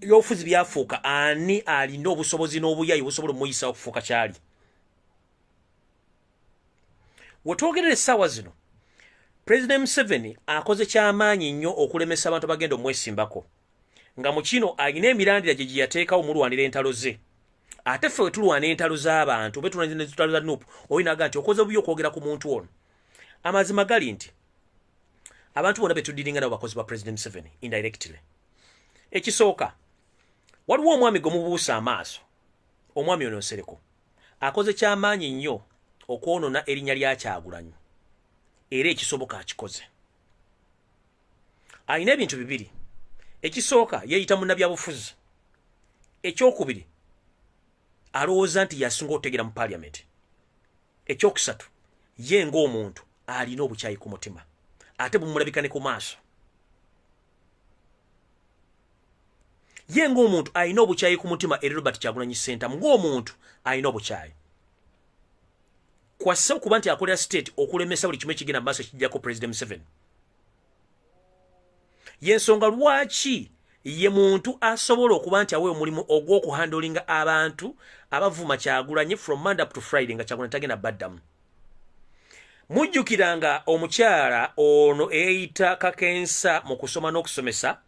Ebyobufuzi byafuuka ani alina obusobozi n'obuyayi busobola omuyisa okufuuka kyali. Wetwogerera essaawa zino President Museveni akoze kyamaanyi nnyo okulemesa abantu bagenda omwesimbako nga mu kino alina emirandira gye yateekawo omulwanira entalo ze. Ate ffe wetulwana entalo z'abantu oba tulwanira entalo za Nuupu oyinaga nti okoze bubi okwogera ku muntu ono. Amazima gali nti abantu bonna betudiringa nabo bakozi ba President Museveni indirectly. Ekisooka, waliwo omwami gwe mubuusa amaaso, omwami ono Nsereko akoze kyamaanyi nnyo okwonona erinnya lya Kyagulanyi era ekisoboka akikoze. Alina ebintu bibiri. Ekisooka yeeyita munnabyabufuzi. Ekyokubiri alowooza nti yasinga otegera mu Parliament. Ekyokusatu ye ng'omuntu alina obukyayi ku mutima ate bumulabika ne ku maaso. Ye ng'omuntu alina obukyayi ku mutima era Robert Kyagulanyi Ssentamu ng'omuntu alina obukyayi. Kwassa okuba nti akolera state okulemesa buli kimu ekigenda mu maaso ekijjako President Museveni. Yensonga lwaki ye muntu asobola okuba nti awe omulimu ogw'okuhandolinga abantu abavuma Kyagulanyi from Monday up to Friday nga Kyagulanyi tagenda baddamu. Mujjukiranga omukyala ono eyita Kakensa mu kusoma n'okusomesa,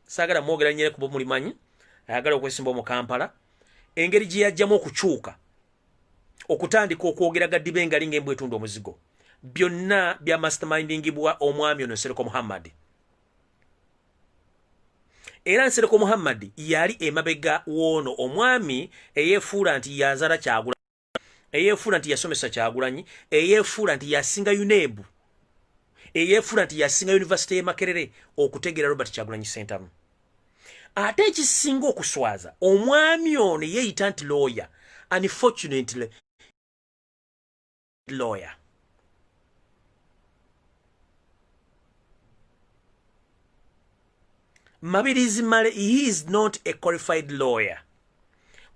saagala mwogera nyere kuba mulimanyi, ayagala okwesimba mu Kampala, engeri gye yajjamu okukyuka okutandika okwogera gaddibe engali ng'embwa etunda omuzigo, byonna bya mastermindingibwa omwami ono Nsereko Muhammad. Era Nsereko Muhammad yali emabega woono omwami eyeefuula nti yazaala Kyagulanyi, eyeefuula nti yasomesa Kyagulanyi, eyeefuula nti yasinga UNEB, eyeefuula nti yasinga University y'e Makerere okutegeera Robert Kyagulanyi Ssentamu. Ate ekisinga okuswaza omwami ono yeeyita nti lawyer, unfortunately lawyer. Mabirizi Male, he is not a qualified lawyer.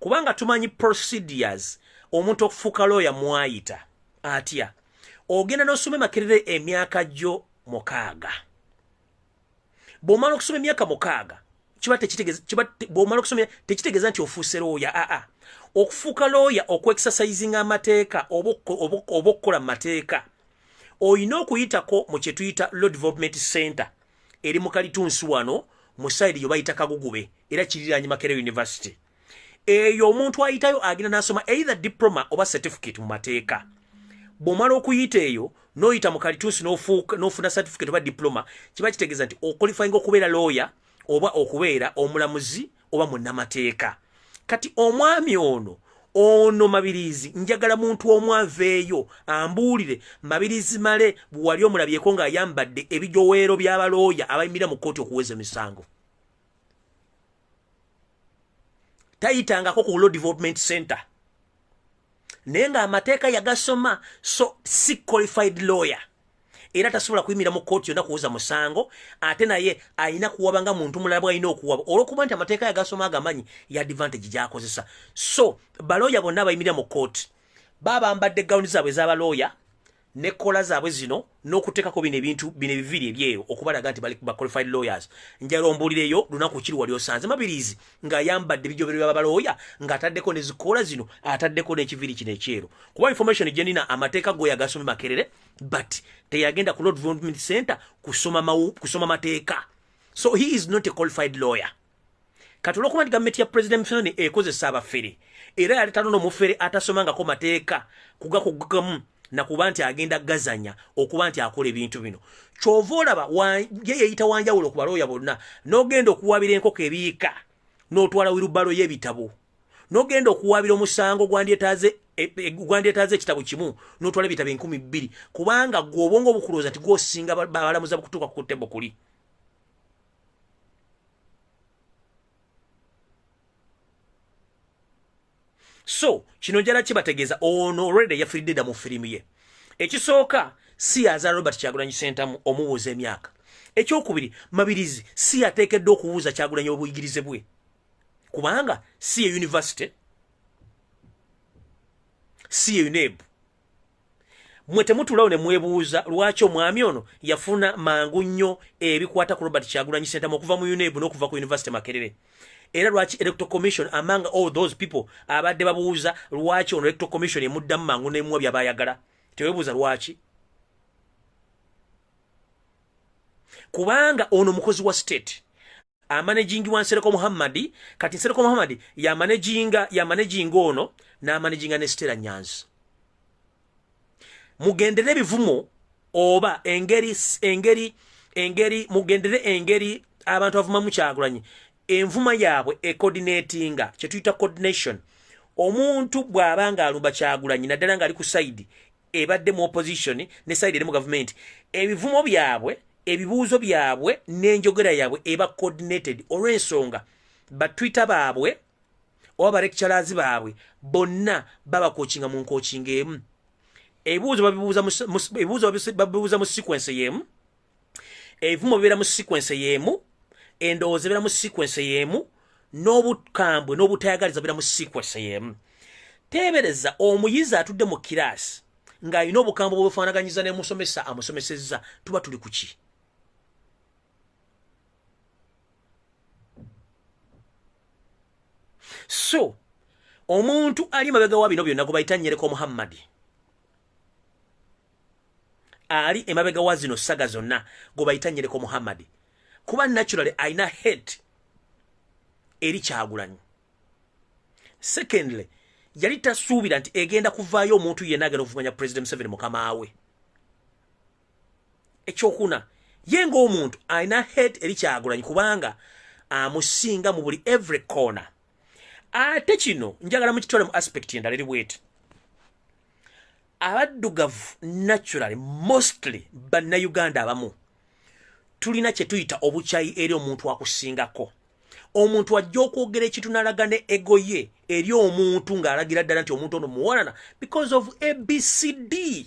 Kubanga tumanyi procedures omuntu okufuuka lawyer mwayita atya. Ogenda n'osoma Makerere emyaka gyo 6. Bw'omala okusoma emyaka 6 bw'omala okusoma tekitegeeza nti ofuuse lawyer. Okufuuka lawyer okwekisasayizinga amateeka oba okukola mu mateeka olina okuyitako mu kye tuyita Law Development Center eri mu Kalitunsi wano mu side yo bayita Kagugube era kiriranye Makerere University. Eyo omuntu ayitayo agenda n'asoma either diploma oba certificate mu mateeka. Bw'omala okuyita eyo n'oyita mu Kalitunsi n'ofuna certificate oba diploma, kiba kitegeeza nti okwalifyinga okubeera lawyer oba okubeera omulamuzi oba munnamateeka. Kati omwami ono Mabirizi njagala muntu omwaveeyo ambuulire Mabirizi Male bwe wali omulabyeko ng'ayambadde ebijoweero by'abalooya abayimira mu kkooti okuweza emisango. Tayitangako ku Law Development Center naye ng'amateeka yagasoma, so si qualified lawyer. Era tasobola kuyimira mu kkooti yonna kuwuza musango, ate naye alina kuwaba nga muntu mulala bw'alina okuwaba olw'okuba nti amateeka yagasoma agamanyi ya advantage gy'akozesa. So balooya bonna abayimirira mu kkooti baba bambadde gawuni zaabwe z'abalooya ne kola zaabwe zino n'okuteekako bino ebintu bino ebiviri ebyeru okubalaga nti bali ba qualified lawyers. Njala ombuulireyo lunaku kiri wali osanze Mabirizi ng'ayambadde ebijobero by'abalooya ng'ataddeko ne zikoola zino ataddeko n'ekiviri kino ekyeru. Kuba information gye nina amateeka go yagasome Makerere but teyagenda ku Law Development Center kusoma mateeka. So he is not a qualified lawyer. Kati olw'okuba nti gavumenti ya President Museveni ekozesa abafere era yaleeta n'omufere atasomangako mateeka kugakugamu na kuba nti agenda gazanya okuba nti akola ebintu bino. Kyova olaba ye yeeyita wanjawulo ku balooya bonna n'ogenda okuwabira enkoko ebiika n'otwala wirubalo y'ebitabo n'ogenda okuwaabira omusango gwandiyetaaze ekitabo kimu n'otwala ebitabo 2,000 kubanga gwe obwongo obukulooza nti gwosinga balamuza bukutuuka ku ttebo kuli. So kino njala kibategeeza ono already yafiridde dda mu firimu ye. Ekisooka si yazaala Robert Kyagulanyi Ssentamu omubuuza emyaka. Ekyokubiri Mabirizi si yateekeddwa okubuuza Kyagulanyi obuyigirize bwe kubanga si ye university si ye UNEB. Mwe temutulawo ne mwebuuza lwaki omwami ono yafuna mangu nnyo ebikwata ku Robert Kyagulanyi Ssentamu okuva mu UNEB n'okuva ku University Makerere. Era lwaki Electoral Commission among all those people abadde babuuza lwaki ono Electoral Commission emuddamu mangu n'emwa byabayagala. Tewebuuza lwaki. Kubanga ono mukozi wa state amanaging wa Nsereko Muhammad, kati Nsereko Muhammad ya managing ono na managing ne Stella Nyanzi. Mugendere bivumo oba engeri mugendere engeri abantu avuma mu Kyagulanyi envuma yaabwe coordinatinga kye tuyita coordination. Omuntu bw'abanga alumba Kyagulanyi naddala nga ali ku side ebadde mu opposition ne side eri mu government, ebivumo byabwe ebibuuzo byabwe n'enjogera yaabwe eba coordinated olw'ensonga batwitter baabwe oba balecturers baabwe bonna baba coachinga mu coaching emu. Ebibuuzo babibuuza mu sequence yemu, ebivumo bibeera mu sequence yemu, endowooza bibeera mu sequence yemu, n'obukambwe n'obutayagaliza bibeera mu sequence yemu. Teebereza omuyizi atudde mu kiraasi ng'alina obukambwe bwebufaanaganyiza n'emusomesa amusomesezza, tuba tuli ku ki? So omuntu ali mabega wa bino byonna gwe bayita Nsereko Muhammad, ali emabega wa zino saga zonna gwe bayita Nsereko Muhammad, kuba naturally alina hate eri Kyagulanyi. Secondly, yali tasuubira nti egenda kuvaayo omuntu yenna agenda okuvuganya President Museveni mukama we. Ekyokuna ye ng'omuntu alina hate eri Kyagulanyi kubanga amusinga mu buli every corner. Ate kino njagala mukitwale mu aspect endala eri bweti. Abaddugavu naturally mostly bannayuganda abamu tulina kye tuyita obukyayi eri omuntu akusingako. Omuntu ajja okwogera ekintu n'alaga ne ego ye eri omuntu ng'alagira ddala nti omuntu ono muwalana because of ABCD.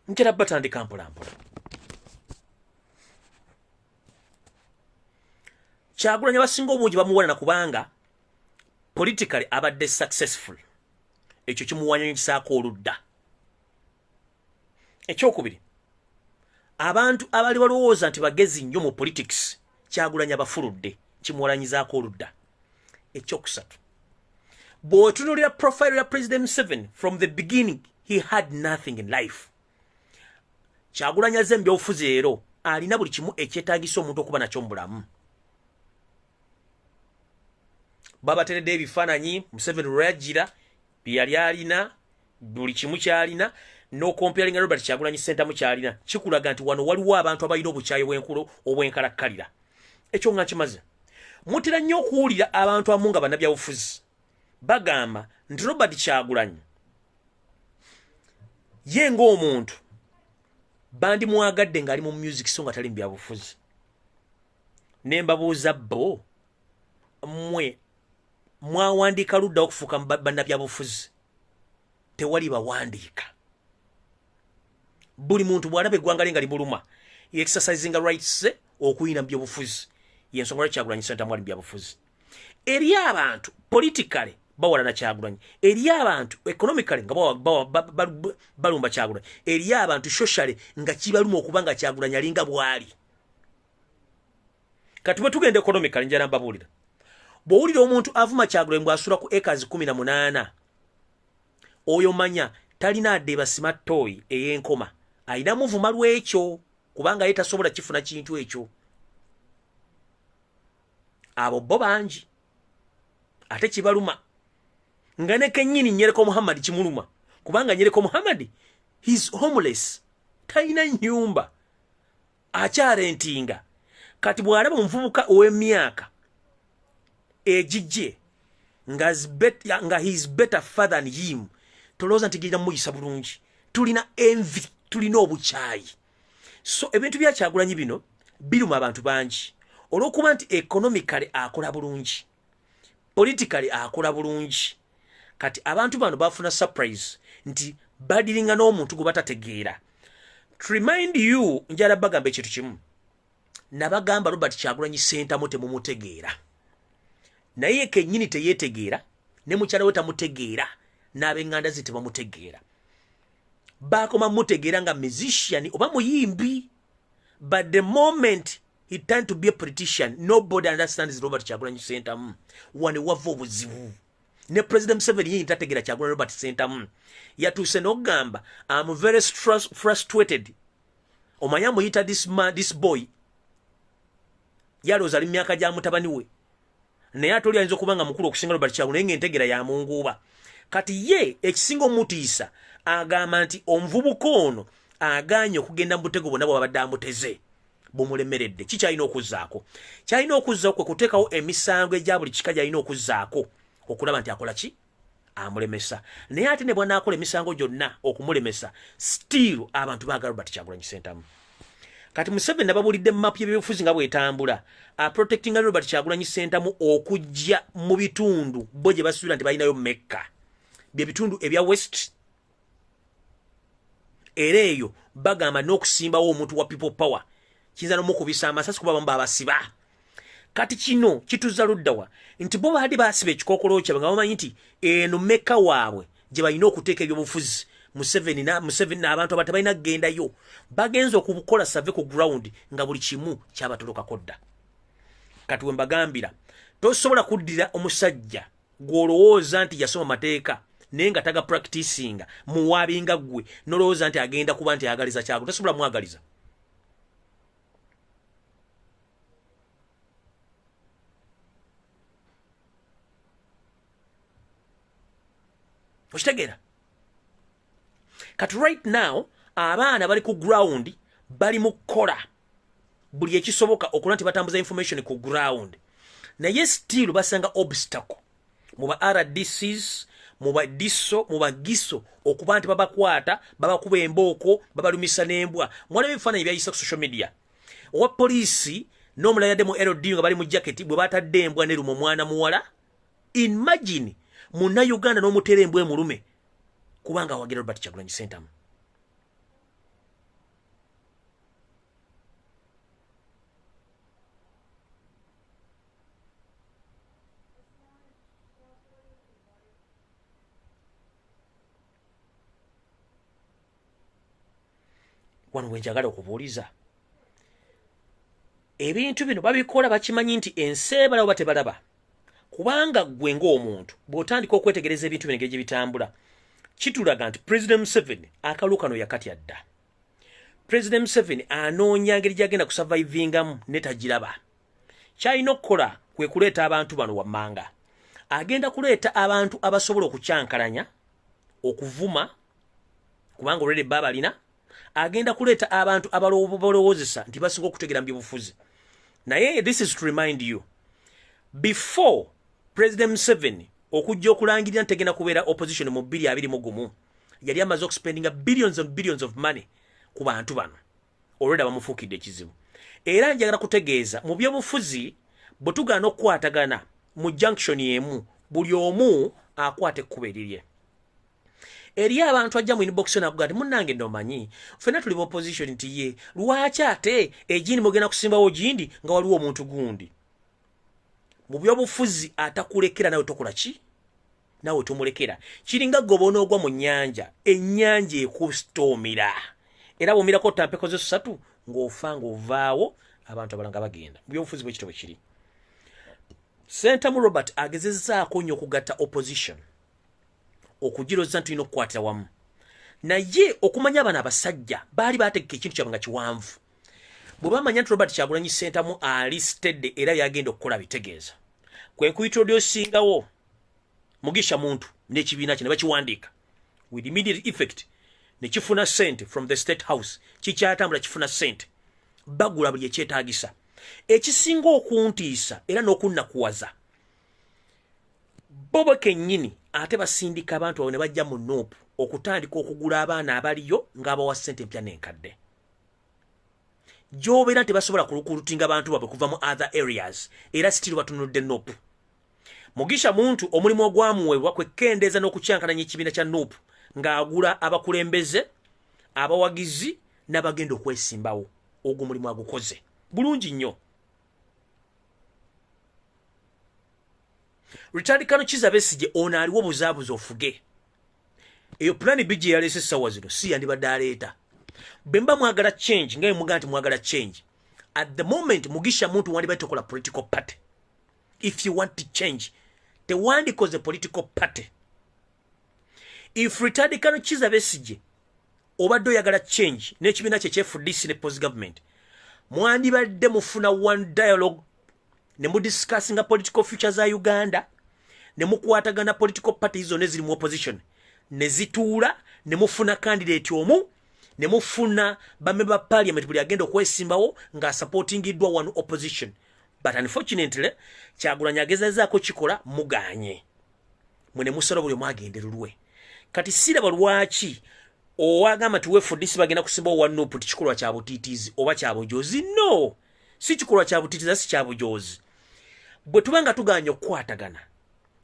Ntera batandika mpolampola. Kyagulanyi abasinga obungi bamuwalana kubanga politically abadde successful. Ekyo kimuwanyanyisaako oludda. Ekyokubiri, abantu abali balowooza nti bagezi nnyo mu politics Kyagulanyi abafuludde kimuwalanyizaako oludda. Ekyokusatu, bw'otunuulira profile ya President Museveni from the beginning he had nothing in life. Kyagulanyi azze mu byobufuzi leero alina buli kimu ekyetaagisa omuntu okuba nakyo mu bulamu. Babateredde ebifaananyi Museveni lwe yajjira bye yali alina buli kimu kyalina n'okomparinga Robert Kyagulanyi Ssentamu kyalina, kikulaga nti wano waliwo abantu abalina obukyayi bw'enkulu obw'enkalakkalira. Ekyo nga nkimaze. Mutera nnyo okuwulira abantu amu nga bannabyabufuzi bagamba nti Robert Kyagulanyi ye ng'omuntu bandimwagadde ng'ali mu music so nga tali mu byabufuzi. Ne mbabuuza bo mmwe mwawandiika ludda okufuuka bannabyabufuzi? Tewali bawandiika. Buli muntu bw'alaba eggwanga lye nga libuluma exercisinga rights okuyina mu byobufuzi. Y'ensonga lwaki Kyagulanyi Ssentamu ali mu byabufuzi. Eri abantu politically bawalana Kyagulanyi, eri abantu economically nga balumba Kyagulanyi, eri abantu socially nga kibaluma okuba nga Kyagulanyi alinga bwali. Kati bwe tugenda economically njala mbabuulira. Bw'owulira omuntu avuma Kyagulanyi bw'asula ku acres 18, oyo manya talina adde smart toy ey'enkoma, alina muvuma lw'ekyo kubanga ye tasobola kifuna kintu ekyo. Abo bo bangi ate kibaluma nga ne kennyini Nsereko Muhammad kimuluma kubanga Nsereko Muhammad he's homeless, talina nnyumba, akyarentinga. Kati bw'alaba omuvubuka ow'emyaka ejije nga he is better father than him tolooza nti genda muyisa bulungi tulina envy tulina obukyayi so ebintu bya Kyagulanyi bino biruma abantu bangi olw'okuba nti economically akola bulungi politically akola bulungi kati abantu bano bafuna surprise nti badiringa n'omuntu gwe batategeera to remind you njala bagamba ekintu kimu nabagamba Robert Kyagulanyi Ssentamu temumutegeera naye kennyini teyetegeera ne mukyala we tamutegeera n'ab'eŋŋanda ze tebamutegeera bakoma mutegeera nga musician oba muyimbi but the moment he turned to be a politician nobody understands Robert Kyagulanyi Ssentamu wane wava obuzibu ne President Museveni yini tategeera Kyagulanyi Robert Ssentamu yatuuse n'okugamba I'm very frustrated omanya muyita this boy yalooza ali myaka gya mutabani we naye ate oli ayinza okuba nga mukulu okusinga Robert Kyagulanyi naye ng'entegeera ya munguuba kati ye ekisinga omutiisa agamba nti omuvubuka ono aganye okugenda mu butego bwonna bw'abadde amuteze bumulemeredde kikyalina okuzzaako kyalina okuzzaako kwe kuteekawo emisango egya buli kika gyalina okuzzaako okulaba nti akola ki amulemesa naye ate ne bwanaakola emisango gyonna okumulemesa still abantu baagala Robert Kyagulanyi Ssentamu kati Museveni nababulidde map y'ebyobufuzi nga bwetambula protectinga Robert Kyagulanyi Ssentamu okujja mu bitundu bo gye basuubira nti balinayo Mecca bye bitundu ebya West era eyo bagamba n'okusimbawo omuntu wa people power kiyinza n'omukubisa amasasi kuba bamba abasiba kati kino kituza luddawa nti bo baali basiba ekikookolo kyabwe nga bamanyi nti eno Mecca waabwe gye balina okuteeka ebyobufuzi Museveni n'abantu abata balina kugendayo bagenza okubukola save ku ground nga buli kimu kyabatolokako dda kati we mbagambira tosobola kuddira omusajja gw'olowooza nti yasoma mateeka naye nga taga practicinga muwaabinga ggwe nolowooza nti agenda kuba nti ayagaliza Kyagulanyi tosobola mwagaliza okitegeera kati right now abaana bali ku ground bali mu kukola buli ekisoboka okulaba nti batambuza information ku ground naye still basanga obstacle mu ba RDCs mu ba diso mu ba giso okuba nti babakwata babakuba embooko babalumisa n'embwa mwalaba ebifaananyi byayisa ku social media owa poliisi n'omulayadde mu LD nga bali mu jacket bwe batadde embwa neruma omwana muwala imagine Munnayuganda n'omuteera embwa emulume kubanga awagira Robert Kyagulanyi Ssentamu wano wenjagala okubuuliza ebintu bino babikola bakimanyi nti ensi ebalaba oba tebalaba kubanga gwe ng'omuntu bw'otandika okwetegereza ebintu bino engeri gye bitambula kitulaga nti President Museveni akalulu kano yakatya dda President Museveni anoonya ngeri gy'agenda kusurvivingamu ne tagiraba kyalina okukola kwe kuleeta abantu bano wammanga agenda kuleeta abantu abasobola okukyankalanya okuvuma kubanga olwedde baba alina agenda kuleeta abantu abalowoozesa nti basinga okutegeera mu byobufuzi naye this is to remind you before President Museveni okujja okulangirira ntegenda kubeera opposition mu 2021 yali amaze okuspendinga billions and billions of money ku bantu bano olwedde bamufuukidde ekizibu era njagala kutegeeza mu byobufuzi bwe tugaana okukwatagana mu junction emu buli omu akwata ekkubo erirye eri abantu ajja mu inbox n'akugaa nti munnange ndomanyi ffenna tuli mu opposition nti ye lwaki ate egindi mugenda kusimbawo gindi nga waliwo omuntu gundi mu byobufuzi atakulekera nawe tokola ki nawe tumulekera kiringa gobono ogwa mu nnyanja ennyanja ekustoomira era bw'omirako otampeko zo 3 ng'ofa ng'ovaawo abantu abalanga bagenda mu byobufuzi bwe kitabo kiri Ssentamu Robert agezezzaako nnyo okugatta opposition okugiroza nti olina okukwatira wamu naye okumanya abana abasajja baali baategeka ekintu kyabwe nga kiwanvu bwe bamanya nti Robert Kyagulanyi Ssentamu ali stedde era yagenda okukola bitegeeza kwe kuyita olyosingawo Mugisha muntu n'ekibiina kye ne bakiwandiika with immediate effect ne kifuna sente from the State House kikyatambula kifuna sente bagula buli ekyetaagisa ekisinga okuntiisa era n'okunnakuwaza bobo kennyini ate basindika abantu awo ne bajja mu Nuupu okutandika okugula abaana abaliyo ng'abawa ssente empya n'enkadde. Gy'obeera nti basobola kulukurutinga abantu babwe kuva mu other areas era sitiri batunudde Nuupu. Mugisha Muntu omulimu ogwamuweebwa kwe kendeeza n'okukyankananya ekibiina kya Nuupu ng'agula abakulembeze, abawagizi n'abagenda okwesimbawo. Ogwo mulimu agukoze bulungi nnyo. Richard Kano Kizza Besigye ono aliwo buzaabuza ofuge. Eyo plan B gye yaleese essaawa zino si yandibadde aleeta. Bwe mba mwagala change nga muga nti mwagala change. At the moment Mugisha Muntu wandibadde tokola political party. If you want to change, tewandikoze political party. If Richard Kano Kizza Besigye obadde oyagala change n'ekibiina kye FDC ne post government, mwandibadde mufuna one dialogue ne mudiscussinga political futures za Uganda, ne mukwatagana political parties zonna eziri mu opposition, ne zituula ne mufuna candidate omu, ne mufuna bamemba parliament buli agenda okwesimbawo nga supportingiddwa one opposition. But unfortunately Kyagulanyi agezaako kikola muganye. Mwene musolo buli mwagenderulwe. Kati siraba lwaki owagamba tuwe FDC bagenda kusimbawo one Nuupu tikikolwa kya butiitizi oba kya bujozi. No, si kikolwa kya butiitizi, si kya bujozi. Bwe tubanga tuganya okukwatagana,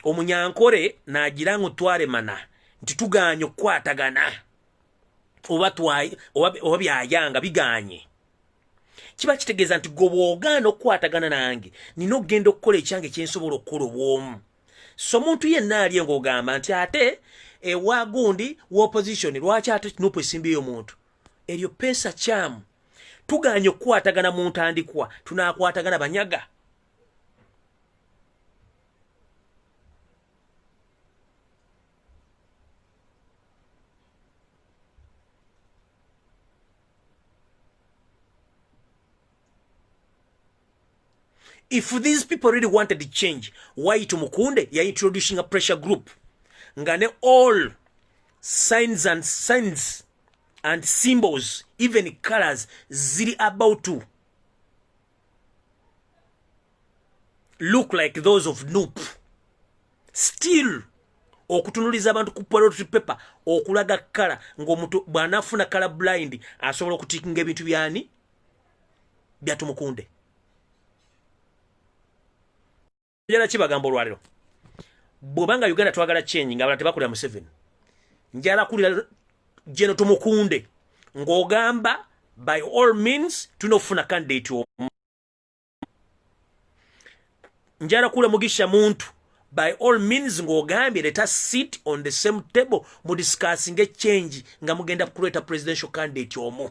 omunyankole n'agira ng'otwale mana nti tuganya okukwatagana oba byayanga biganye, kiba kitegeeza nti gwe bw'ogaana okukwatagana nange nina okugenda okukola ekyange kyensobola okukola obwomu. So muntu yenna ali ng'ogamba nti ate ewa gundi w'opposition lwaki ate Nuupu esimbiyo muntu, eryo pesa kyamu. Tuganya okukwatagana mu ntandikwa, tunaakwatagana banyaga. If these people really wanted to change, why Tumukunde ya introducing a pressure group? Ngane all signs and symbols, even colors, ziri about to look like those of Nuupu. Still, okutunuliza abantu ku ballot paper okulaga kala ng'omuntu bw'anafuna kala blind asobola okutikinga ebintu byani bya Tumukunde. Njala kibagamba olwaliro. Bw'obanga Uganda twagala change ng'abalala tebakulira Museveni, njala kulira Jeno Tumukunde ng'ogamba by all means tunofuna candidate omu. Njala kulira Mugisha Muntu by all means ng'ogambye let us sit on the same table mu discussing a change nga mugenda kuleta presidential candidate omu.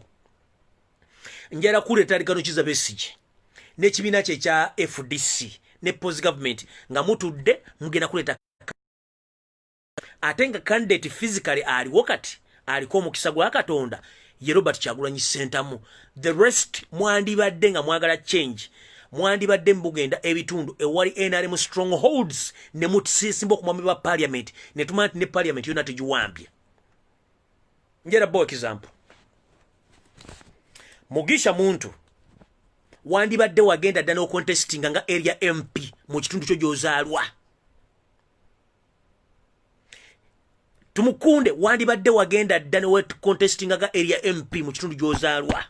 Njala kulira Richard Kano Kizza Besigye n'ekibiina kye kya FDC ne post government nga mutudde mugenda kuleta ate nga candidate physically aliwo kati aliko omukisa gwa Katonda ye Robert Kyagulanyi Ssentamu. The rest mwandibadde nga mwagala change, mwandibadde mbugenda ebitundu ewali NRM strongholds ne mutisimba ku mwami ba parliament ne tumanya nti ne parliament yona tegiwambye. Njera bo example, Mugisha Muntu wandibadde wagenda dda n'ocontestinga nga area MP mu kitundu kyo gy'ozaalwa. Tumukunde wandibadde wagenda dda n'ocontestinga nga area MP mu kitundu gy'ozaalwa.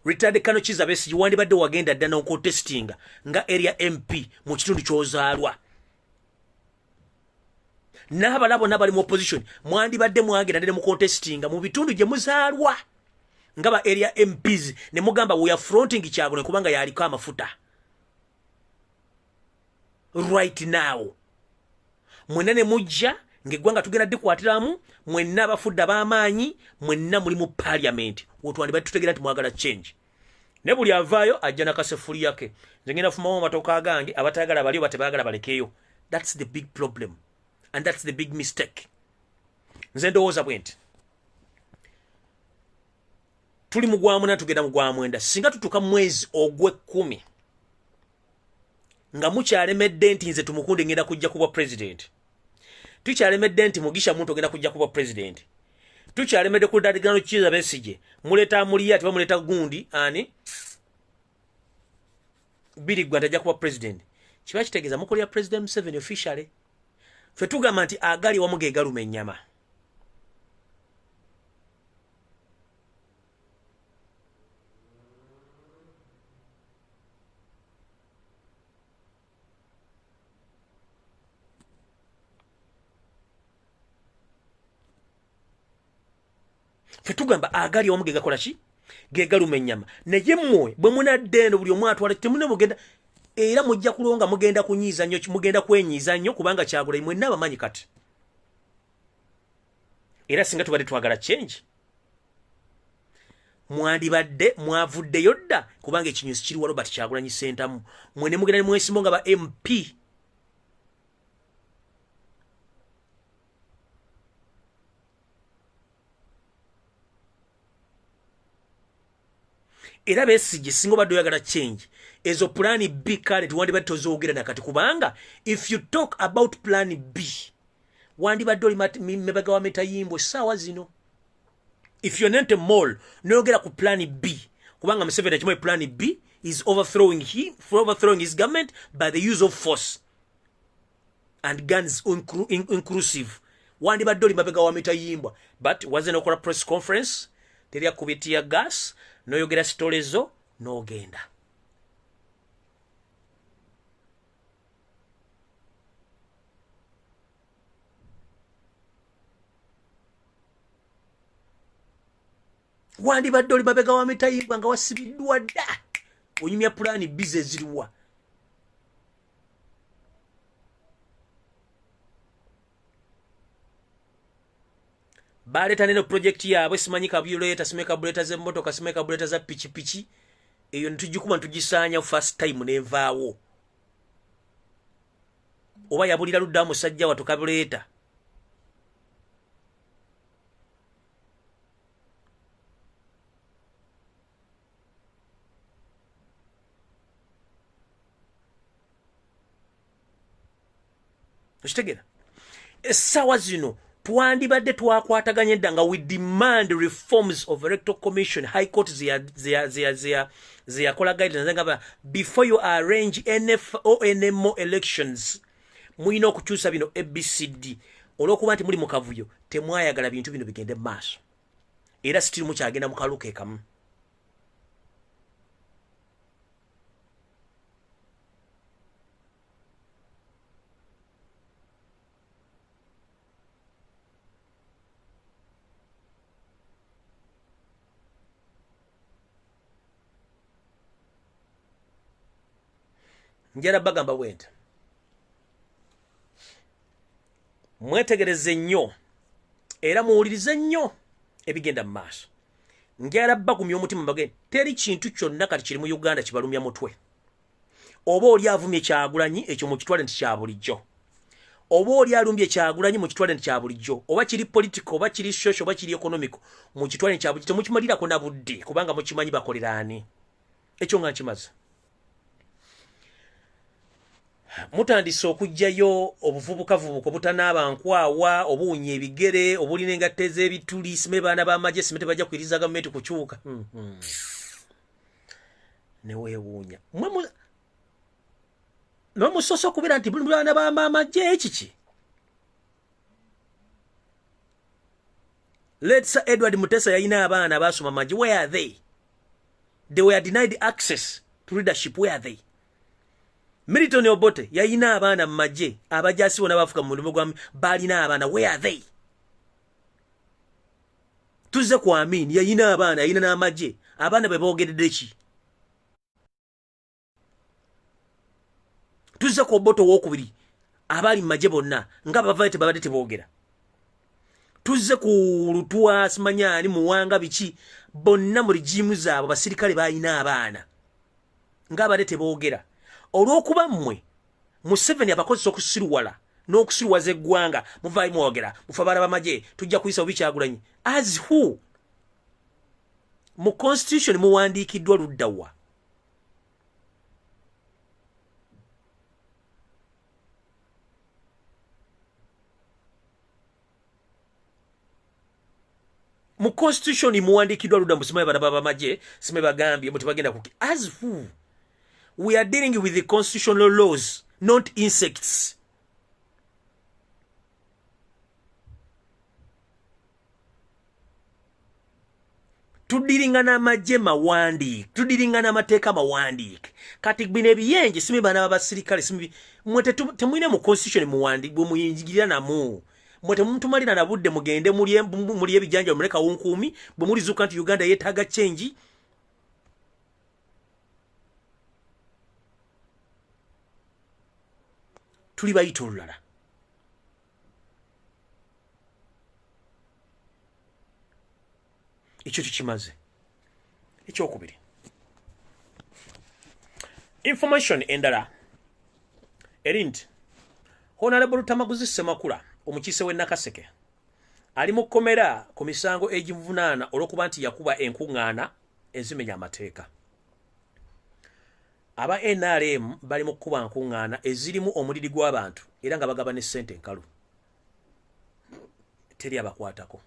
Richard Kano Kizza Besigye wandibadde wagenda dda n'ocontestinga nga area MP mu kitundu ky'ozaalwa. N'abala bonna bali mu opposition mwandibadde mwagenda dda ne mucontestinga mu bitundu gye muzaalwa ngaba area MPs ne mugamba we are fronting Kyagulanyi kubanga yaliko amafuta. Right now mwenna ne mujja ng'eggwanga tugenda ddikwatiramu, mwenna abafudde ab'amaanyi, mwenna muli mu parliament wotwandibadde tutegeera nti mwagala change. Ne buli avaayo ajja nakasefuli yake nze ngenda fumamu amatooka agange abatayagala baliyo batebaagala balekeyo. That's the big problem and that's the big mistake. Nze ndowooza bwe nti tuli mu Gwamuna tugenda mu Gwamwenda, singa tutuuka mu mwezi ogw'Ekkumi nga mukyalemedde nti nze Tumukunde ngenda kujja kuba president, tukyalemedde nti Mugisha Muntu ogenda kujja kuba president, tukyalemedde ku Richard Kano Kizza Besigye muleta amuliya ati bamuleta gundi ani Biriggwa tajja kuba president, kiba kitegeeza mukolera president Museveni officially. Ffe tugamba nti agali wamu ge galuma ennyama. Ffe tugamba agali wamu ge gakola ki? Ge galuma ennyama. Naye mmwe bwe munadde eno buli omu atwala temune mugenda era mujja kulonga mugenda kunyiiza nnyo mugenda kwenyiiza nnyo kubanga Kyagulanyi mwenna abamanyi kati. Era singa tubadde twagala change mwandibadde mwavuddeyo dda kubanga ekinyusi kiri wa Robert Kyagulanyi Ssentamu. Mwene mugenda ne mwesimbo nga ba MP. Era Besigye singa obadde oyagala change ezo plan B kale tuwandibadde tozoogera nakati kubanga if you talk about plan B wandibadde oli Mebega wa Metayimbwa essaawa zino. If you're not a mole noyogera ku plan B kubanga Museveni akimanyi plan B is overthrowing his government by the use of force and guns inclusive. Wandibadde oli Mebega wa Metayimbwa but wasn't okola press conference teri akubitia gas noyogera stolezo n'ogenda. Wandibadde oli Mabega wa Metayimbwa nga wasibiddwa dda onyumya pulaani bize eziriwa. Baleeta neno project yaabwe simanyi kabuleta simeka kabuleta z'emmotoka simeka kabuleta za pichipichi eyo ntujikuba ntugisaanya first time nevaawo oba yabulira ludda musajja watu kabuleta. Okitegera essaawa zino twandibadde twakwataganye dda nga we demand reforms of electoral commission. High court ziyakola guidelines nga before you arrange NMO elections muyina okukyusa bino ABCD olw'okuba nti muli mu kavuyo temwayagala bintu bino bigende maaso era sitiri mukyagenda mu kaluka ekamu. Njala bagamba bwente mwetegereze nnyo era muwulirize nnyo ebigenda mu maaso. Njala bagumya omutima mbagende teri kintu kyonna kati kiri mu Uganda kibalumya mutwe. Oba oli avumye Kyagulanyi ekyo mu kitwale nti kya bulijjo, oba oli alumbye Kyagulanyi mu kitwale nti kya bulijjo, oba kiri political oba kiri social oba kiri economic mu kitwale nti kya bulijjo. Temukimalirako na budde kubanga mukimanyi bakoleraani. Ekyo nga nkimaze. Mutandise okujjayo obuvubukavubuka obutanaaba nkwawa obuwunya ebigere obulina engatte z'ebituli sime baana b'amagye sime tebajja kuyiriza gavumenti kukyuka. Ne weewuunya n'omusoso okubeera nti buli baana b'amagye ekiki. Letsa Edward Mutesa yalina abaana baasoma amagye. Where are they? They were denied access to leadership. Where are they? Milton Obote yalina abaana mu magye abajasi bona bafuka mu mulimo gwa balina abaana. Where are they? Tuze ku Amin yalina abaana yalina n'amagye abaana be boogedde ki? Tuze ku Obote w'okubiri abali mu magye bonna nga bavate babadde teboogera. Tuze ku Lutwa simanyani muwanga biki bonna mu rigimu zaabo basirikale balina abaana nga abadde teboogera. Olw'okuba mmwe Museveni abakozesa okusiruwala n'okusiruwaza eggwanga muvaayo mwogera mufa abaana b'amagye tujja kuyisa bubi Kyagulanyi. As who? Mu constitution muwandiikiddwa ludda wa? Mu constitution muwandiikiddwa ludda musimaye abaana b'amagye sime bagambye mbu tebagenda kuki. As who? We are dealing with the constitutional laws, not insects. tudiringana amagye mawandiike tudiringana amateeka mawandiike kati bino ebiyenje simi bana b'abasirikale simi mwe temwine mu constitution muwandiike bwe muyinjigirira namu mwe temutumalira na budde mugende muli ebijanja muleka wunkuumi bwe mulizuuka nti Uganda yeetaaga change tuli bayita olulala ekyo tukimaze ekyokubiri information endala eri nti Honorable Lutamaguzi Ssemakula omukiise w'e Nakaseke ali mu kkomera ku misango egivunaana olw'okuba nti yakuba enkuŋŋaana ezimenya amateeka aba NRM bali mu kuba nkuŋŋaana ezirimu omuliri gw'abantu era nga bagaba ne ssente enkalu teri abakwatako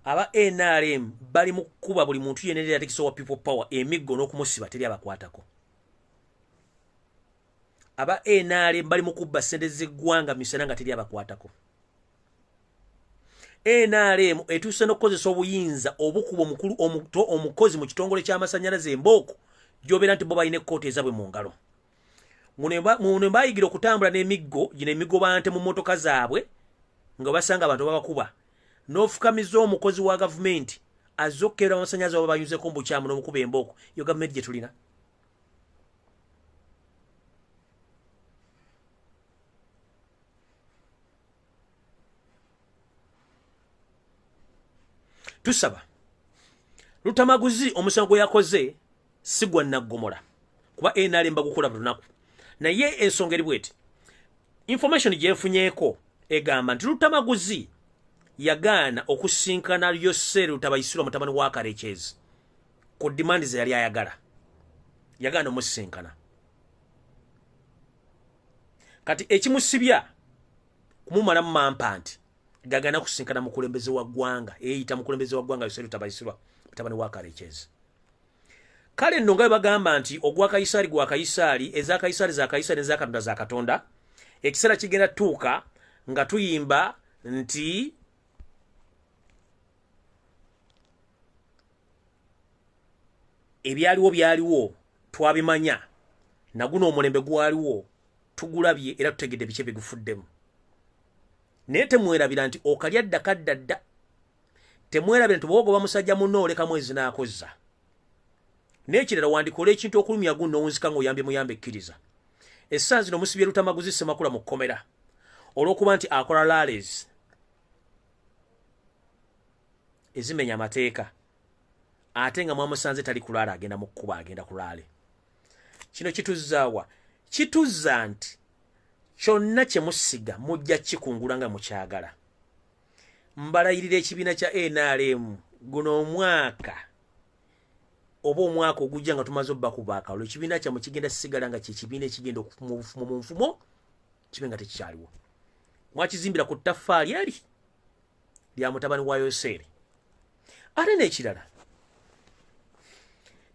aba NRM bali mu kuba buli muntu yenna yateekisa wa people power emiggo n'okumusiba teri abakwatako aba NRM bali mu kubba ssente z'eggwanga misana nga teri abakwatako NRM etuuse n'okukozesa obuyinza obukuba omukulu omukozi mu kitongole ky'amasannyalaze embooko gy'obeera nti bo balina ekkooti ezaabwe mu ngalo muno baayigira okutambula n'emiggo gino emiggo bante mu mmotoka zaabwe nga basanga abantu babakuba n'ofukamiza omukozi wa gavumenti azze okukeera amasannyalaze aba banyuzeko mu bukyamu n'omukuba embooko yo gavumenti gye tulina tusaba Lutamaguzi omusango yakoze sigwa naggomola kuba NRM bagukola bunaku naye ensonga eri bweti information gye nfunyeeko egamba nti Lutamaguzi yagaana okusinkana Yoseri Lutabayisirwa mutabani wa Karekyezi ku demand ze yali ayagala yagaana omusinkana kati ekimusibya kumumala mu mampa nti gagana kusinkana mukulembeze wa ggwanga eyita mukulembeze wa ggwanga Yoseri Lutabayisirwa mutabani wa Karekyezi kale nno nga bagamba nti ogwa Kaisari gwa Kaisari eza Kaisari za Kaisari eza Katonda za Katonda ekiseera kigenda tuuka nga tuyimba nti byaliwo twabimanya naguno omulembe gwaliwo tugulabye era tutegedde bice bigufuddemu naye temwerabira nti okalya ddakadda temwerabira nti bwogoba musajja munno oleka mwezi n'akozza n'ekirala wandikola ekintu okulumya guno owunzika ng'oyambye muyambe ekkiriza essanzi n'omusibye Lutamaguzi Ssemakula mu kkomera olw'okuba nti akola lales ezimenya amateeka ate nga mwamusanze tali kulaala agenda mu kkuba agenda kulaale kino kituzaawa kituzza nti kyonna kye musiga mujja kikungula nga mukyagala mbalayirira ekibiina kya NRM guno omwaka oba omwaka ogujja nga tumaze obbakuba akalulu ekibiina kyammwe kigenda kisigala nga kyekibiina ekigenda okufuma obufumo mu nfumo kibe nga tekikyaliwo mwakizimbira ku ttaffaali eri lya mutabani wa Yoseri ate n'ekirala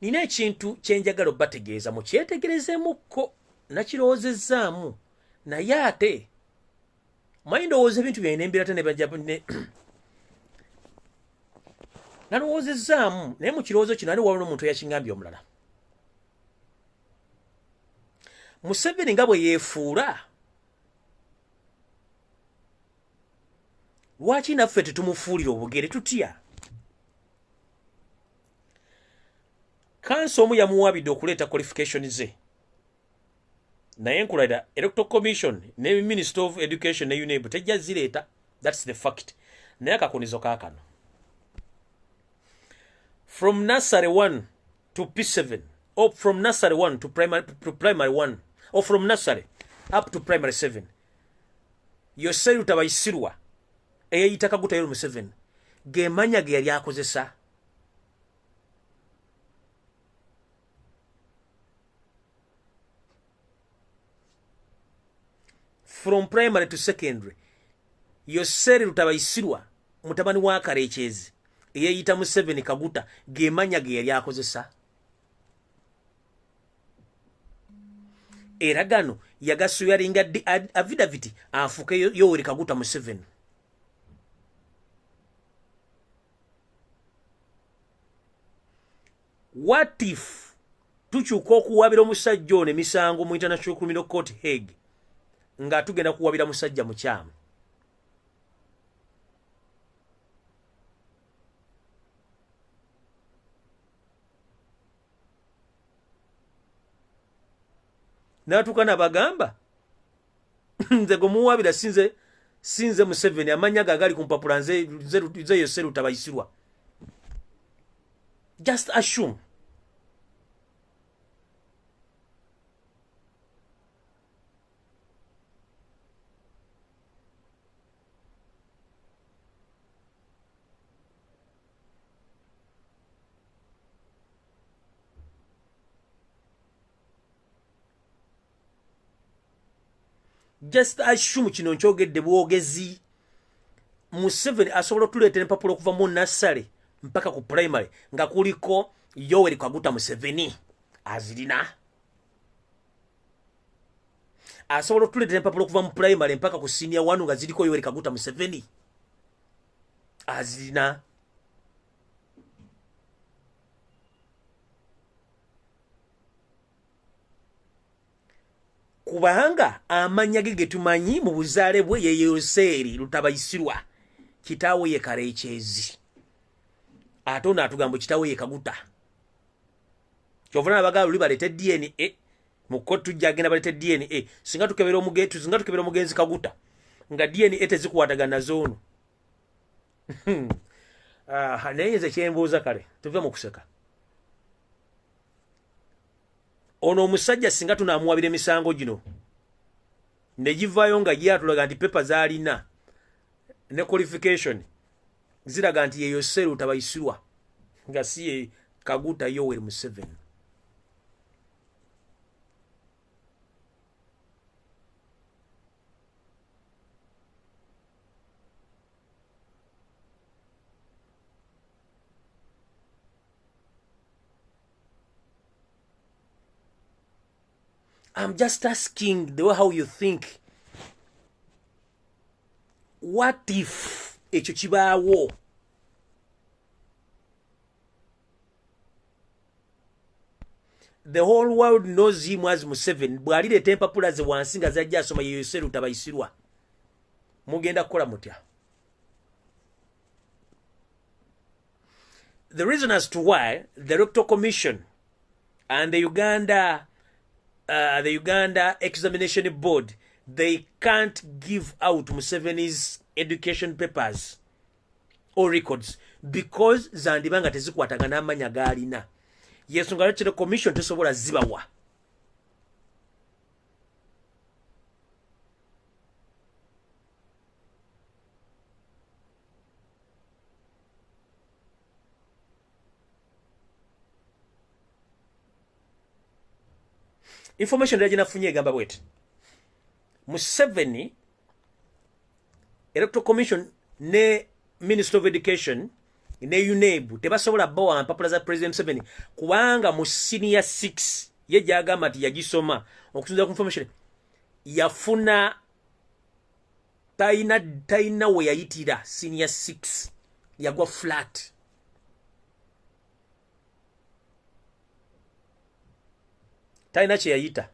nina ekintu kyenjagala obbategeeza mukyetegerezemukko nakirowozezzaamu naye ate mwayindowooza ebintu byalina embeera te ne nalowoozezaamu naye mu kirowoozo kino ali waliwo n'omuntu eyakingambye omulala Museveni nga bwe yeefuula lwaki naffe tetumufuulira obugere tutya kanso omu yamuwaabidde okuleeta qualification ze naye nkulayira Electoral Commission ne Minister of Education ne UNEB tejja zireeta that's the fact naye akakunizo kaakano from nursery 1 to P7 or from nursery 1 to primary 1 or from nursery up to primary 7 Yoseri Lutabayisirwa eyayita Kaguta Yoweri Museveni gemanya ge yali akozesa from primary to secondary Yoseri Lutabayisirwa mutabani wa Karekyezi eyayita Museveni Kaguta gemanya ge yali akozesa era gano yagaso yalinga affidavit afuke Yoweri Kaguta Museveni what if tukyuka okuwabira omusajja ono emisango mu International Criminal Court Hague nga tugenda kuwabira musajja mukyamu? Natuuka n'abagamba nze gwe muwabira sinze Museveni, amanya gagali ku mpapula nze Yose Lutabayisirwa. Just assume. Just assume kino nkyogedde bwogezi. Museveni asobola okutuleetera empapula okuva mu nasale mpaka ku primary nga kuliko Yoweri Kaguta Museveni azirina. Asobola okutuleetera empapula okuva mu primary mpaka ku senior 1 nga ziriko Yoweri Kaguta Museveni azirina. Kubanga amanya ge tumanyi mu buzaale bwe ye Yose Lutabayisirwa, kitaawe ye Karekyezi, ate ono atugamba kitaawe ye Kaguta. Kyovuna abagala luli balete DNA mu kkooti tujja agenda balete DNA singa tukebera omugenzi Kaguta nga DNA tezikuwatagana nazo ono. Naye nze kyembuuza kale tuve mu kuseka. Ono omusajja singa tunaamuwabira emisango gino ne givaayo nga yatulaga nti pepa zaalina ne qualification ziraga nti ye Yose Lutabayisirwa nga si ye Kaguta Yoweri Museveni. I'm just asking the way how you think. What if ekyo kibaawo? The whole world knows him as Museveni. Bw'alireeta empapula ze wansi nga zajja asoma ye Yose Lutabayisirwa, mugenda kukola mutya? The reason as to why the Electoral Commission and the Uganda Examination Board, they can't give out Museveni's education papers or records because zandibanga tezikwatagana amanya galina. Yensonga Electoral Commission tesobola zibawa. Information rajina funye gamba bweti. Museveni Electoral Commission ne Minister of Education ne UNEB tebasobola bawa mpapula za President Museveni kubanga mu senior 6 ye jagamba ati yagisoma okutunza ku information yafuna taina we yayitira senior 6 yagwa flat. Taina kye yayita.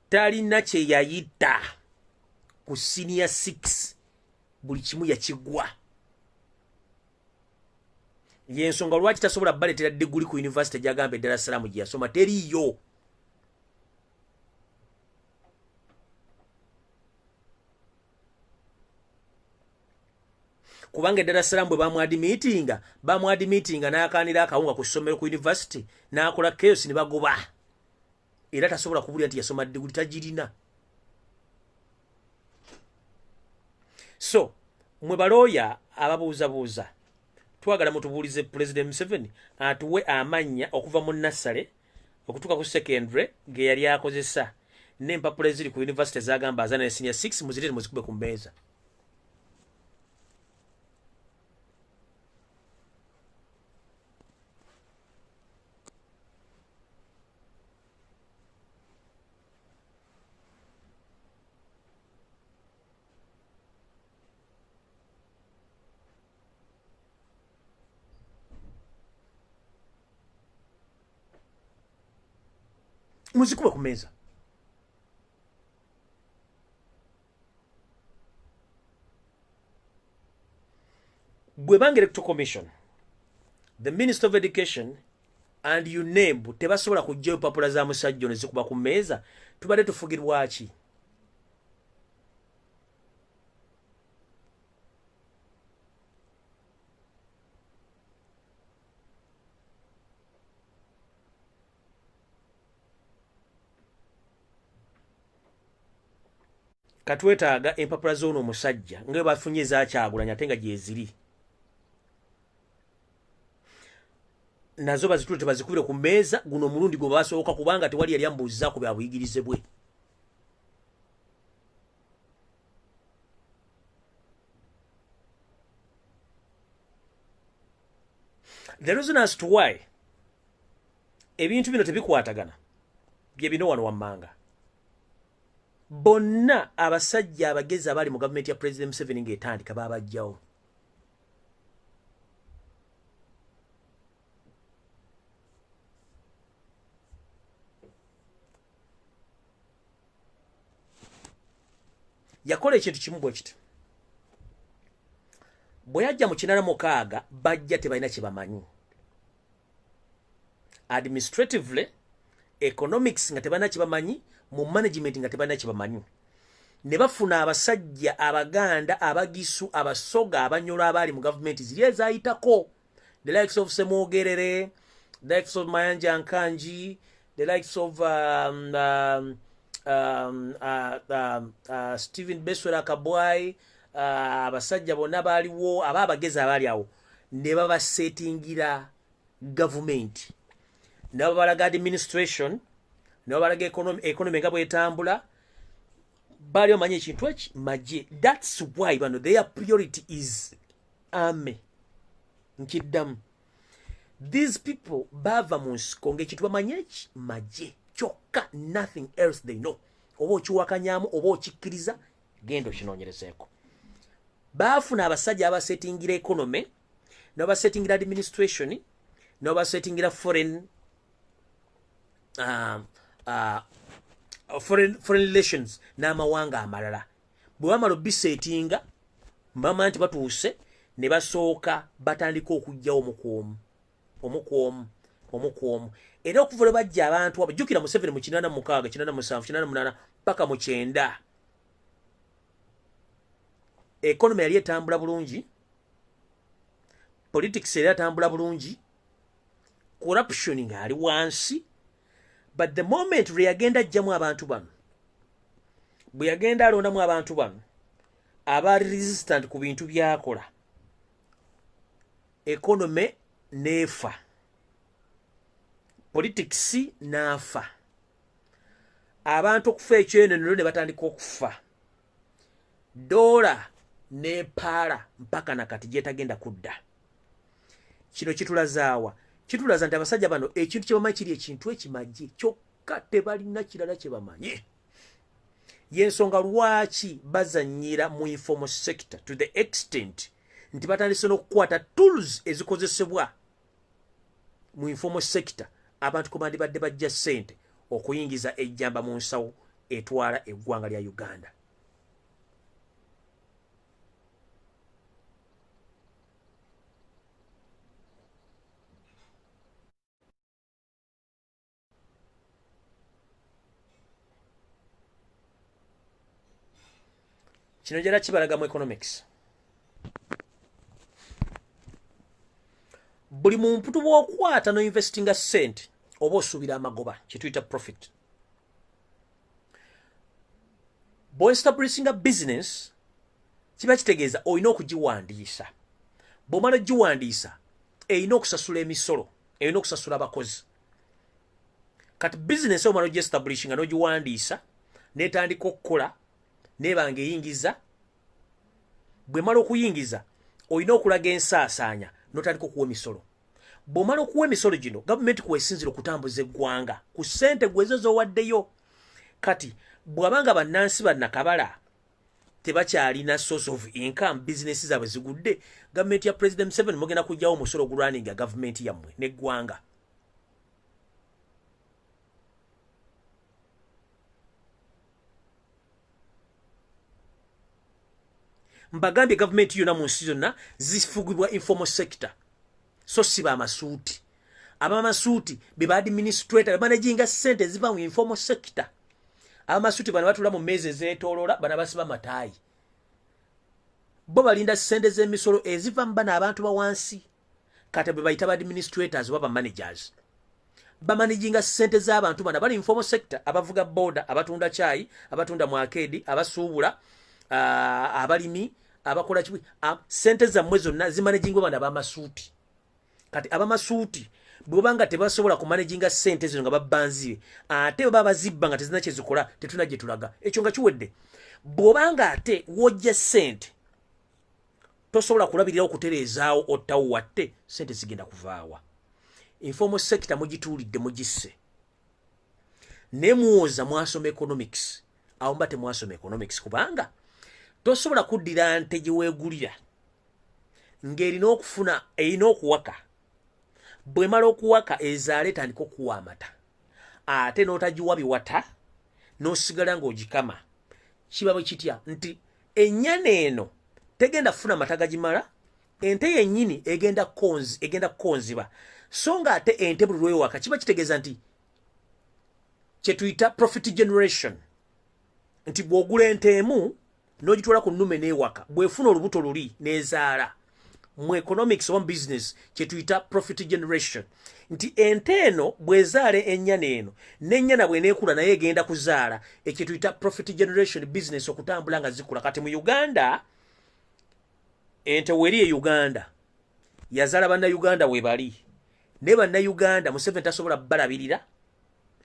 Talina kye yayita ku senior 6 buli kimu yakigwa. Yensonga lwaki tasobola baletera degree ku university jagambe Dar es Salaam gye yasoma teriyo. Kubanga Dar es Salaam bwe bamwadimeetinga n'akanira akawunga ku ssomero ku university n'akola chaos ne bagoba. Era tasobola kubulira nti yasoma degree tagirina. So mwe balooya ababuuzabuuza twagala mutubuulize President Museveni atuwe amanya okuva mu nasale okutuuka ku secondary ge yali akozesa n'empapula eziri ku university zagamba azana ne senior 6 muzirete muzikube ku mmeeza. muzikuba ku meza. Bwe bange electoral commission, the Minister of Education and you name tebasobola kujja empapula za musajja ne zikuba ku meza, tubadde tufugirwa ki? Katwetaaga empapula z'ono omusajja nga bafunye zakyagulanya ate nga gyeziri. Nazo bazitule tebazikubire ku mmeeza guno omulundi gwe basooka kubanga tewali yali ambuuzizaako bya buyigirize bwe. The reason as to why ebintu bino tebikwatagana bye bino wano wammanga. Bonna abasajja abagezi abali mu gavumenti ya President Museveni ng'etandika baabajjawo. Yakola ekintu kimu bwe kiti. Bwe yajja mu 86 bajja tebalina kye bamanyi. Administratively, economics nga tebalina kye bamanyi, mu management nga tebalina kye bamanyi. Ne bafuna abasajja Abaganda, Abagisu, Abasoga, Abanyola abali mu gavumenti ziri ezayitako. The likes of Semogerere, the likes of Mayanja Nkanji, the likes of Stephen Beswera Kabwai, abasajja bonna baaliwo ababagezi abali awo ne babasetingira government. Ne babalaga administration, ne babalaga economy nga bwetambula. Bali omanyi ekintu eki magye. That's why bano their priority is army. Nkiddamu. These people bava mu nsiko ng'ekintu bamanyi eki magye. Kyokka, nothing else they know. Oba okiwakanyaamu oba okikkiriza genda okinoonyerezeeko. Baafuna abasajja abasetingira economy, n'abasetingira administration, n'abasetingira foreign relations n'amawanga amalala. Bwe bamala obisetinga mbama nti batuuse ne basooka batandika okuggyawo omukwomu. Era okuva lwe bajja abantu abajjukira mu 7 mu 86 87 88 paka mu 9 economy yali etambula bulungi, politics yali etambula bulungi, corruption nga ali wansi. But the moment lwe yagenda ajjamu abantu bano, bwe yagenda alondamu abantu bano abaali resistant ku bintu byakola, economy neefa, politics naafa, abantu okufa ekyenenero ne batandika okufa, dola neepaala mpaka nakati gyetagenda kudda. Kino kitulazaawa? Kitulaza nti abasajja bano ekintu kye bamanyi kiri ekintu ekimagye kyokka tebalina kirala kye bamanyi. Y'ensonga lwaki bazannyira mu informal sector to the extent nti batandise n'okukwata tools ezikozesebwa mu informal sector abantu kwe bandibadde bajja ssente okuyingiza ejjamba mu nsawo etwala eggwanga lya Uganda. Kino gyera kibalaga mu economics. Buli muntu bw'okwata no investinga ssente oba osuubira amagoba kyetuyita profit. Bw'establishinga business kiba kitegeeza olina okugiwandiisa. Bw'omala ogiwandiisa erina okusasula emisolo, erina okusasula abakozi. Kati business omala ogiestablishinga n'ogiwandiisa n'etandika okukola nebanga eyingiza. Bwe mala okuyingiza olina okulaga ensaasaanya n'otandika okuwa emisolo. Bw'omala okuwa emisolo gino gavumenti kwesinzira okutambuza eggwanga ku ssente gwezo z'owaddeyo. Kati bw'abanga bannansi bannakabala tebakyalina source of income, business zaabwe zigudde, gavumenti ya President Museveni mugenda kujjawo omusolo ogulwaninga gavumenti yammwe n'eggwanga. mbagambye government yonna mu nsi zonna zifugibwa informal sector so si bamasuuti abamasuuti be baadministrator be managinga ssente ziva mu informal sector abamasuuti bano batula mu mmeezi ezeetooloola bana basiba mataayi bo balinda ssente z'emisolo eziva mu bano abantu bawansi kati be bayita baadministrators oba bamanagers bamanaginga ssente z'abantu bana bali informal sector abavuga boda abatunda chai abatunda mu arcade abasuubula abalimi abakola kibi ssente zammwe zonna zimanagingwa bana bamasuuti kati abamasuuti bwobanga tebasobola kumanaginga ssente zino nga babbanzibe ate baba bazibba nga tezina kyezikola tetuna gye tulaga ekyo nga kiwedde bwobanga ate wojja ssente tosobola kulabirira okutereezaawo ottawo watte ssente zigenda kuvaawa informal sector mugituulidde mugisse ne muwoza mwasoma economics awo mba temwasoma economics kubanga tosobola kuddira nte gye weegulira ng'erina okufuna erina okuwaka bw'emala okuwaka ezaala etandika okuwa amata ate n'otagiwa biwata n'osigala ng'ogikama kiba bwe kitya nti ennyana eno tegenda kufuna amata gagimala ente yennyini egenda kukonziba so nga ate ente buli lwewaka kiba kitegeeza nti kye tuyita profit generation nti bw'ogula ente emu n'ogitwala ku nnume n'ewaka bw'efuna olubuto luli n'ezaala mu economics oba mu business kye tuyita profit generation nti ente eno bw'ezaala ennyana eno n'ennyana bw'eneekula naye egenda kuzaala ekye tuyita profit generation business okutambula nga zikula kati mu Uganda ente weri e Uganda yazaala bannayuganda we bali ne bannayuganda Museveni tasobola balabirira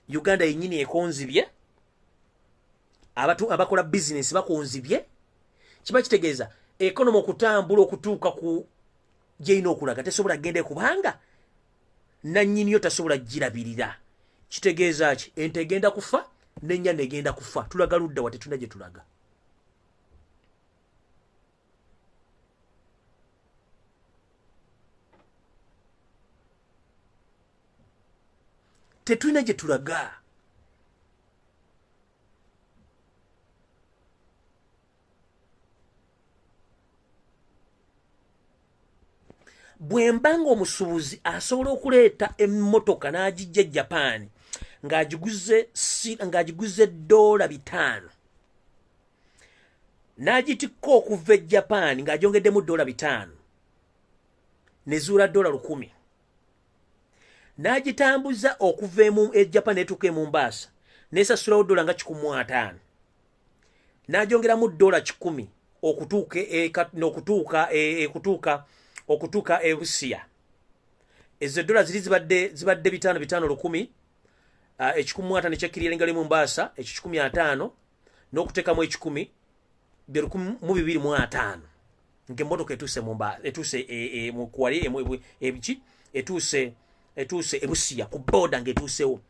Uganda yennyini ekonzibye abakola business bakonzibye kiba kitegeeza economy okutambula okutuuka ku gyeyina okulaga tesobola gende kubanga nannyini yo tasobola girabirira kitegeeza ki ente egenda kufa n'ennyana egenda kufa tulaga ludda wate tuna gye tulaga tetulina gye tulaga bwembanga omusuubuzi asobola okuleeta emmotoka n'agijja Japan ng'agiguze $5 n'agitikka okuva e Japan ng'agyongeddemu $5 nezuula $10,000 n'agitambuza okuva e Japan etuuka e Mombasa n'esasulawo $nga 150 n'agyongeramu $10 okutuuka e Busia ezo dola ziri zibadde 5,510 1,500 nekyekirira ngali Mombasa ekyo 1,500 n'okuteekamu 10 bye 2,250 ng'emmotoka etuuse Mombasa etuuse mu kwali ebiki etuuse e Busia ku boda ng'etuusewo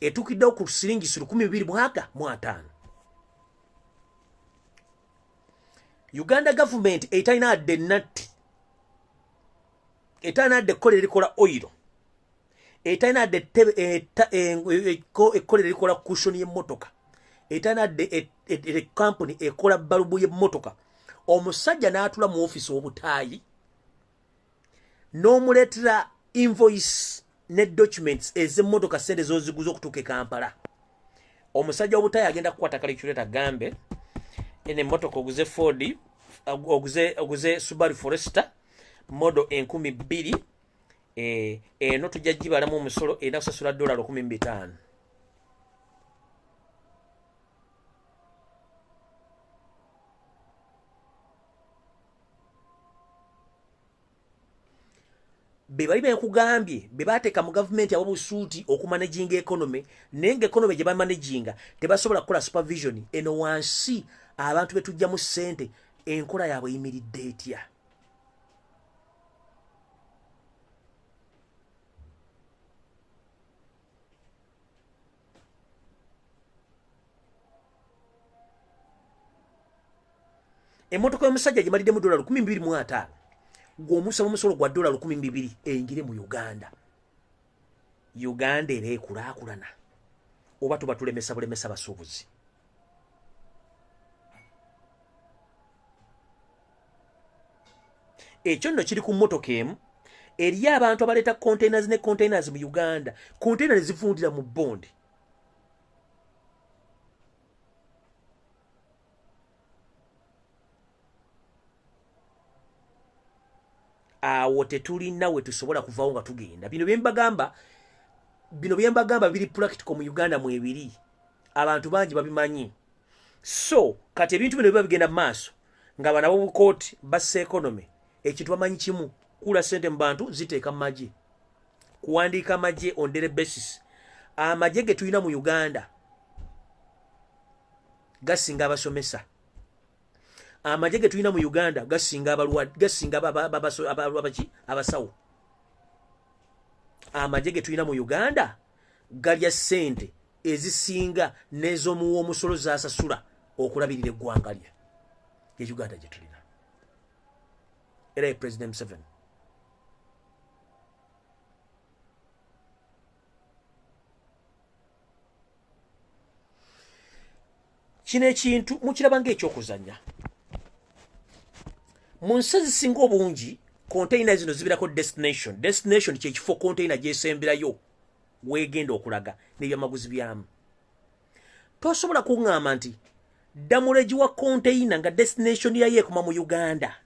etuukiddewo ku siringisi 2,250 Uganda government etalina adde natti etalina adde ekkola erikola oil etalina adde ekkola erikola kushoni y'emmotoka etalina adde company ekola balubu y'emmotoka omusajja n'atula mu office obutaayi n'omuleetera invoice ne documents ez'emmotoka ssente z'oziguza okutuuka e Kampala omusajja obutaayi agenda kukwata calculator gambe ene emmotoka oguze Ford oguze Subaru Forester model 2000 eno tujja gibalamu omusolo erina kusasula $15,000 be bali benkugambye be bateeka mu gavumenti ab'obusuuti okumanaginga economy naye nga economy gye bamanaginga tebasobola kukola supervision eno wansi abantu betujjamu ssente enkola yaabwe eyimiridde etya emmotoka y'omusajja gimaliddemu $2,250 gw'omusaba omusolo gwa $2,200 eyingire mu Uganda era ekulaakulana oba tuba tulemesa bulemesa basuubuzi ekyo nno kiri ku mmotoka emu eriyo abantu abaleeta containers ne containers mu Uganda, container ne zivundira mu bondi. Awo tetulina we tusobola kuvaawo nga tugenda. Bino bye mbagamba biri practical mu Uganda mu ebiri. Abantu bangi babimanyi. So kati ebintu bino biba bigenda maaso nga bana bo court bassa economy, ekintu bamanyi kimu, kula sente mu bantu ziteeka maje, kuwandiika maje on daily basis. Amaje ge tulina mu Uganda gasinga abasomesa. Amaje ge tulina mu Uganda gasinga abasawo. Amaje ge tulina mu Uganda galya sente ezisinga n'ez'omuwa omusolo zaasasula okulabirira eggwanga lye. Ye Uganda gye tulina. Era ye President Museveni. Kino ekintu mukiraba ng'ekyokuzannya. Mu nsi ezisinga obungi container zino zibirako destination. Destination kyekifo container gyesemberayo weegenda okulaga n'ebyamaguzi byamu. Tosobola kuŋŋamba nti damulegi wa container nga destination yayo ekoma mu Uganda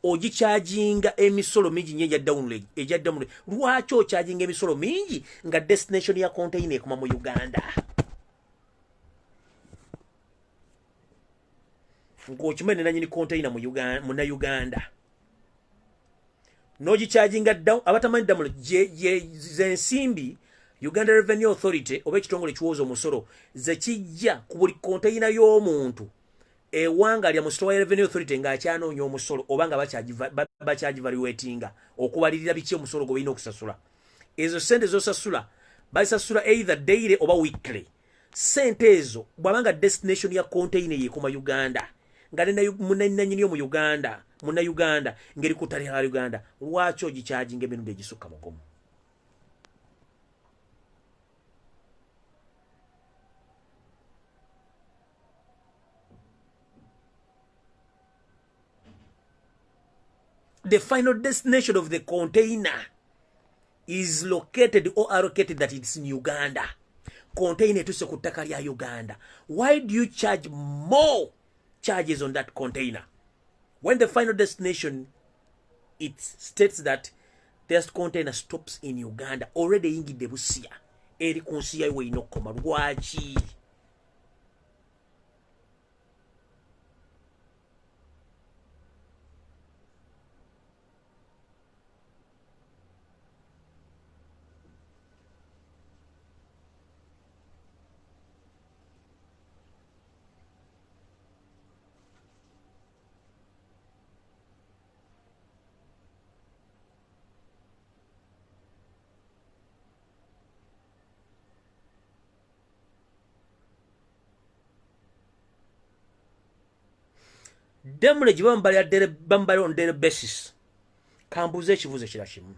ogikyajinga emisolo mingi nnyo ejja download. Lwaki okyajinga emisolo mingi nga destination ya container ekoma mu Uganda? Ng'okimanyi nanyini container muna Uganda n'ogikyajinga down. Abatamanyi damulegi zensimbi Uganda Revenue Authority oba ekitongole ekiwooza omusolo ze kijja ku buli container y'omuntu ewanga lya mu store Revenue Authority ng'akyanoonya omusolo oba nga bakyagivaluatinga okubalirira biki omusolo gwe balina okusasula. Ezo sente z'osasula bazisasula either daily oba weekly. Sente ezo bw'abanga destination ya container yekoma Uganda nga nanyini mu Uganda muna Uganda ngeri kutali ha Uganda, lwaki ogikyajinga emirundi egisukka mu gumu? The final destination of the container is located or allocated that it's in Uganda. Container etuse ku ttaka lya Uganda. Why do you charge more charges on that container when the final destination it states that this container stops in Uganda? Already yingidde busiya eri ku nsi yayo weyina okukoma. Lwaki? Damulegi bambali on daily basis. Kambuze ekibuuzo kira kimu.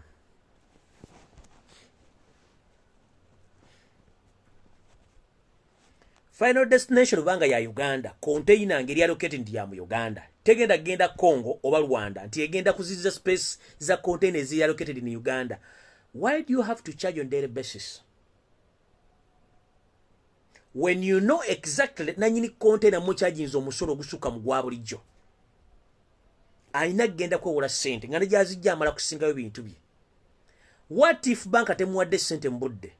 Final destination banga ya Uganda, container ngeri allocated ndi ya mu Uganda. Tegenda genda Congo oba Rwanda nti egenda kuziza space za containers allocated in Uganda. Why do you have to charge on daily basis? When you know exactly nanyini container mu charging omusolo gusuka mu gwa bulijjo. Aina genda kwewola sente nga nejazijja amala kusingayo bintu bye. What if banka temuwadde sente mbudde?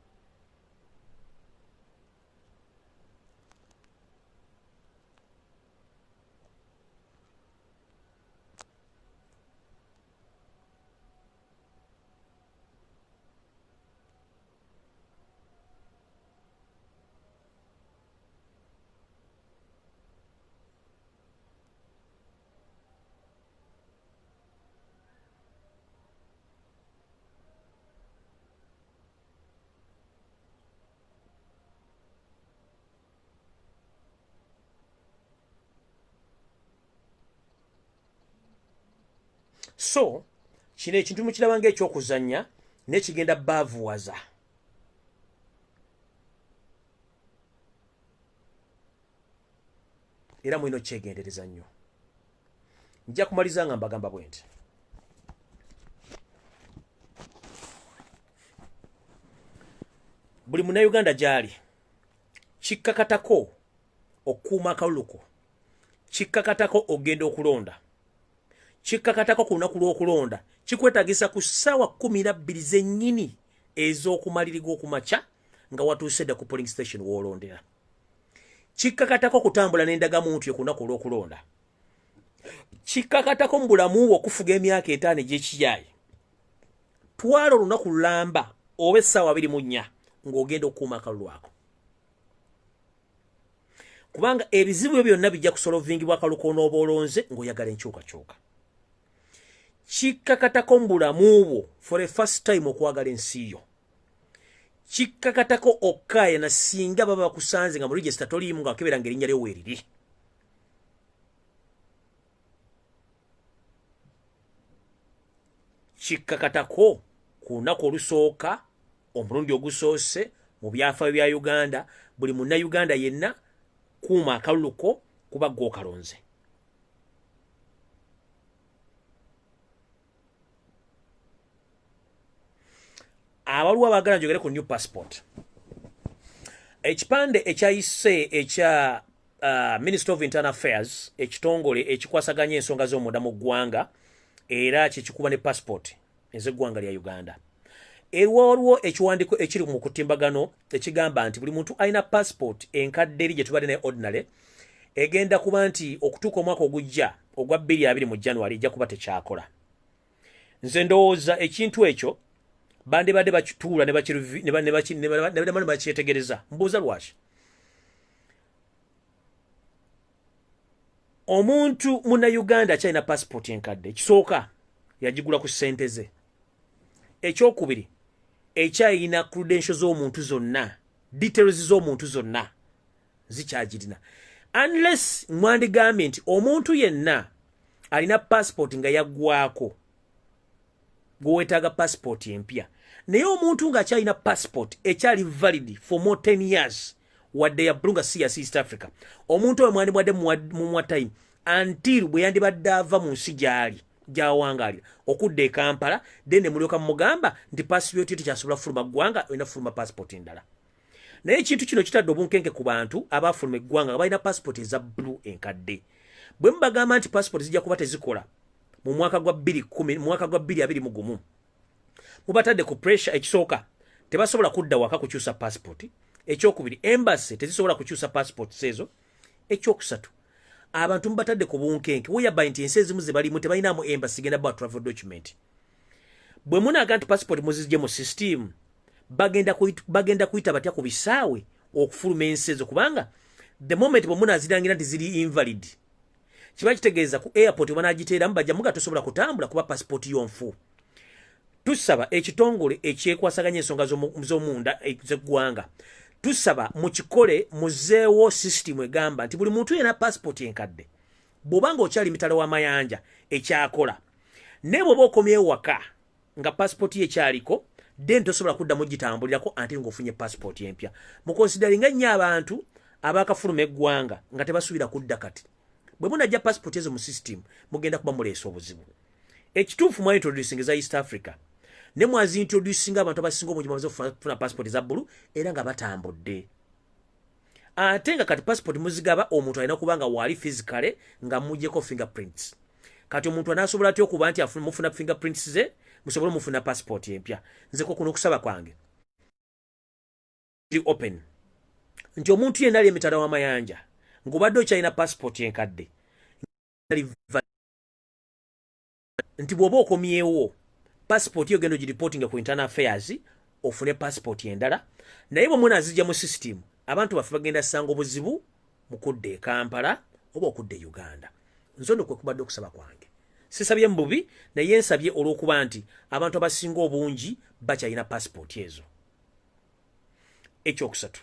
So, kino ekintu mukiraba ng'ekyokuzannya n'ekigenda baavuwaza. Era mulina okyegendereza nnyo. Nja kumaliza nga mbagamba bwe nti buli munnayuganda gyali kikkakatako okukuuma akaluluko, kikkakatako ogenda okulonda, kikkakatako ku lunaku lw'okulonda kikwetagisa ku ssaawa 12 zennyini ez'okumaliriga okumakya nga watuuse dda ku polling station w'olondera. Kikkakatako kutambula n'endagamuntu yo ku lunaku olw'okulonda. Kikkakatako mu bulamu bwo okufuga emyaka 5 egy'ekiyaayi. Twala olunaku lulamba oba essaawa 24 ng'ogenda okukuuma akalulu ako. Kubanga ebizibu byo byonna bijja kusolovingibwa akalulu k'onooba olonze ng'oyagala enkyukakyuka. Kikkakatako mu bulamu bwo for the first time okwagala ensi yo. Kikkakatako okkaaya na singa baba bakusanze nga mu register toliimu nga wakeberanga erinnya lyo weeriri. Kikkakatako ku lunaku olusooka omulundi ogusoose mu byafaayo bya Uganda, buli munnayuganda yenna kuuma akaluluko kuba gw'okalonze. Abaluwa baagala njogere ku new passport. Ekipande ekyayise ekya Minister of Internal Affairs, ekitongole ekikwasaganya ensonga z'omunda mu ggwanga era kyekikuba ne passport ez'eggwanga lya Uganda. Waliwo ekiwandiiko ekiri mu kutimbagano ekigamba nti buli muntu alina passport enkadde eri gye tubadde naye ordinary egenda kuba nti okutuuka omwaka ogujja ogwa 2020 mu January ejja kuba tekyakola. Nze ndowooza ekintu ekyo bandibadde bakituula ne bakyetegereza. Mbuuza lwaki. Omuntu munnayuganda akyalina passport enkadde ekisooka yagigula ku ssente ze. Ekyokubiri ekyayina credentials z'omuntu zonna, details z'omuntu zonna zikyagirina. Unless mwandigambye nti omuntu yenna alina passport nga yaggwako gwetaaga passport empya. Naye omuntu ng'akyalina passport ekyali valid for more 10 years wadde yabbulunga si ya East Africa, omuntu oyo mwandibadde mu time until bwe yandibadde ava mu nsi gy'ali gy'awangalira okudda e Kampala, then ne mulyoka mugamba nti passport yo tekyasobola fuluma ggwanga, olina fuluma passport endala. Naye ekintu kino kitadde obunkenke ku bantu abaafuluma eggwanga nga balina passport eza blue enkadde. Bwe mubagamba nti passport zijja kuba tezikola mu mwaka gwa 2010 mu mwaka gwa 2021 mubatadde ku pressure. Ekisooka tebasobola kudda waka kukyusa passport. Ekyokubiri embassy tezisobola kukyusa passport sezo. Ekyokusatu abantu mubatadde ku bunkenke weyaba nti ensi ezimu ze balimu tebalinamu embassy genda ba travel document. Bwe munaga nti passport muzizije mu system bagenda kuyita batya ku bisaawe okufuluma ensi ezo, kubanga the moment bwe munazirangira nti ziri invalid kiba kitegeeza ku airport banagiteeramu bajja muga tosobola kutambula kuba passport yonfu. Tusaba ekitongole ekyekwasaganya ensonga z'omunda ez'eggwanga, tusaba mukikole muzeewo system egamba nti buli muntu yena passport enkadde bw'obanga okyali mitala w'amayanja ekyakola, ne bw'oba okomyewo waka nga passport ye ekyaliko, then tosobola kuddamu gitambulirako ate ng'ofunye passport empya. Mukonsideringa nnyo abantu abaakafuluma eggwanga nga tebasuubira kudda kati. Bwe munajja passport ezo mu system mugenda kuba muleesa obuzibu. Ekituufu mwa introducing za East Africa ne mwazi introducing abantu abasinga obungi bamaze okufuna passport za bbulu era nga batambudde. Ate nga kati passport muzigaba omuntu alina kuba nga waali physically nga mujjeko fingerprints. Kati omuntu anasobola atya okuba nti mufuna fingerprints ze musobola mufuna passport empya. Nzeko kuno okusaba kwange open nti omuntu yenna ali emitala w'amayanja ng'obadde okyalina passport enkadde nti bw'oba okomyewo passport yo genda ogiriportinga ku internal affairs ofune passport endala. Naye bwe munazijja mu system abantu baffe bagenda ssanga obuzibu mu kudda e Kampala oba okudda e Uganda. Nzono kwe kubadde okusaba kwange. Sisabye mbubi naye nsabye olw'okuba nti abantu abasinga obungi bakyalina passport ezo. Ekyokusatu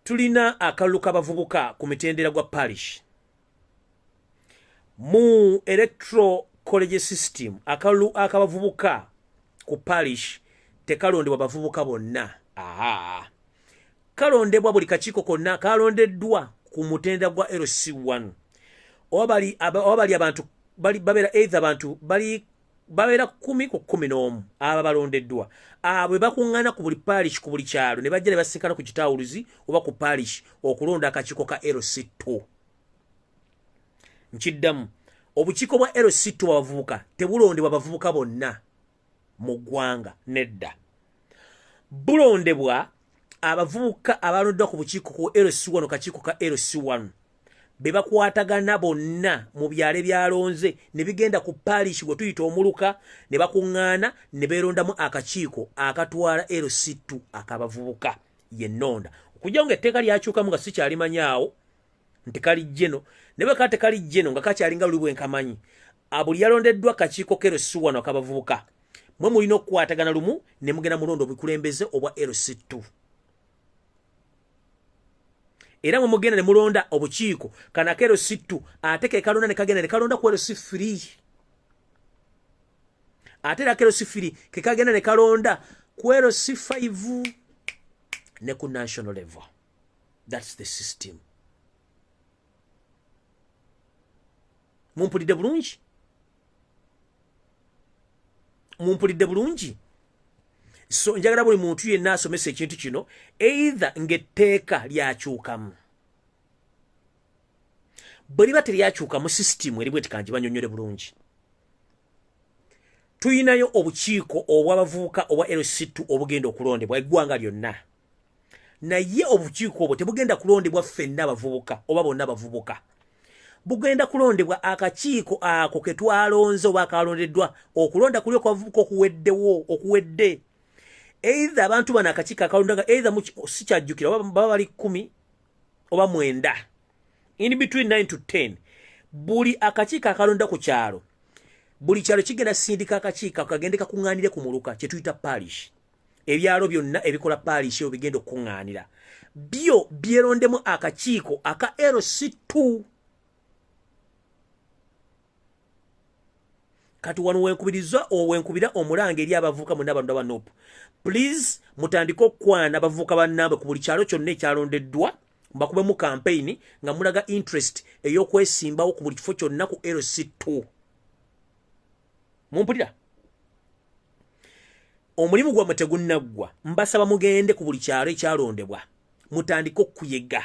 tulina akalulu k'abavubuka ku mitendera gwa parish mu electoral college system. Akalulu akabavubuka ku parish tekalondebwa bavubuka bonna. Kalondebwa buli kakiiko konna kalondeddwa ku mutendera gwa LC1. Oba bali abantu babeera either abantu bali babeera 10 ku 11 aba balondeddwa abwe bakuŋŋaana ku buli parish ku buli kyalo ne bajja ne basinkana ku kitawuluzi oba ku parish okulonda akakiiko ka LC2 nkiddamu obukiiko bwa LC2 bavubuka tebulondebwa bavubuka bonna mu ggwanga nedda bulondebwa abavubuka abalondeddwa ku bukiiko ku LC1 kakiiko ka LC1 be bakwatagana bonna mu byalo byalonze ne bigenda ku parish gwe tuyita omuluka ne bakuŋŋaana ne beerondamu akakiiko akatwala LC2 akabavubuka yennonda okujja nga etteeka lyakyukamu nga sikyalimanyaawo nti kali jeno ne bwe kate kali jeno nga kakyalinga luli bwenkamanyi abuli yalondeddwa kakiiko ka LC1 akabavubuka mwe mulina okukwatagana lumu ne mugenda mulondo obukulembeze obwa LC2 era mwe mugenda ne mulonda obukiiko kana ka LC2 ate ke kalonda ne kagenda ne kalonda ku LC3 ate era ka LC3 ke kagenda ne kalonda ku LC5 ne ku national level. That's the system. Mumpulidde bulungi? Mumpulidde bulungi? So njagala buli muntu yenna asomesa ekintu kino either ng'etteeka lyakyukamu bwe liba teryakyukamu system eri bwe tikanji banyonyole bulungi tuyinayo obukiiko obw'abavubuka obwa LC2 obugenda okulondebwa eggwanga lyonna naye obukiiko obwo tebugenda kulondebwa ffenna abavubuka oba bonna abavubuka bugenda kulondebwa akakiiko ako ke twalonze oba akalondeddwa okulonda kuli okwavubuka okuwedde either abantu bana akakiiko akalondaga either sikyajjukira baba bali 10 oba 9 in between 9 to 10 buli akakiiko akalonda ku kyalo buli kyalo kigenda sindika akakiiko akagende kakuŋŋaanire ku muluka kye tuyita parish ebyalo byonna ebikola parish ebyo bigenda okuŋŋaanira byo byerondemu akakiiko aka LC2 kati wano wenkubira omulanga eri abavubuka mu n'abantu abanopu please mutandike okukwana abavubuka bannabwe ku buli kyalo kyonna ekyalondeddwa mbakubemu campaign nga mulaga interest ey'okwesimbawo ku buli kifo kyonna ku LC2 mumpulira omulimu gwammwe tegunnaggwa mbasaba mugende ku buli kyalo ekyalondebwa mutandike okuyega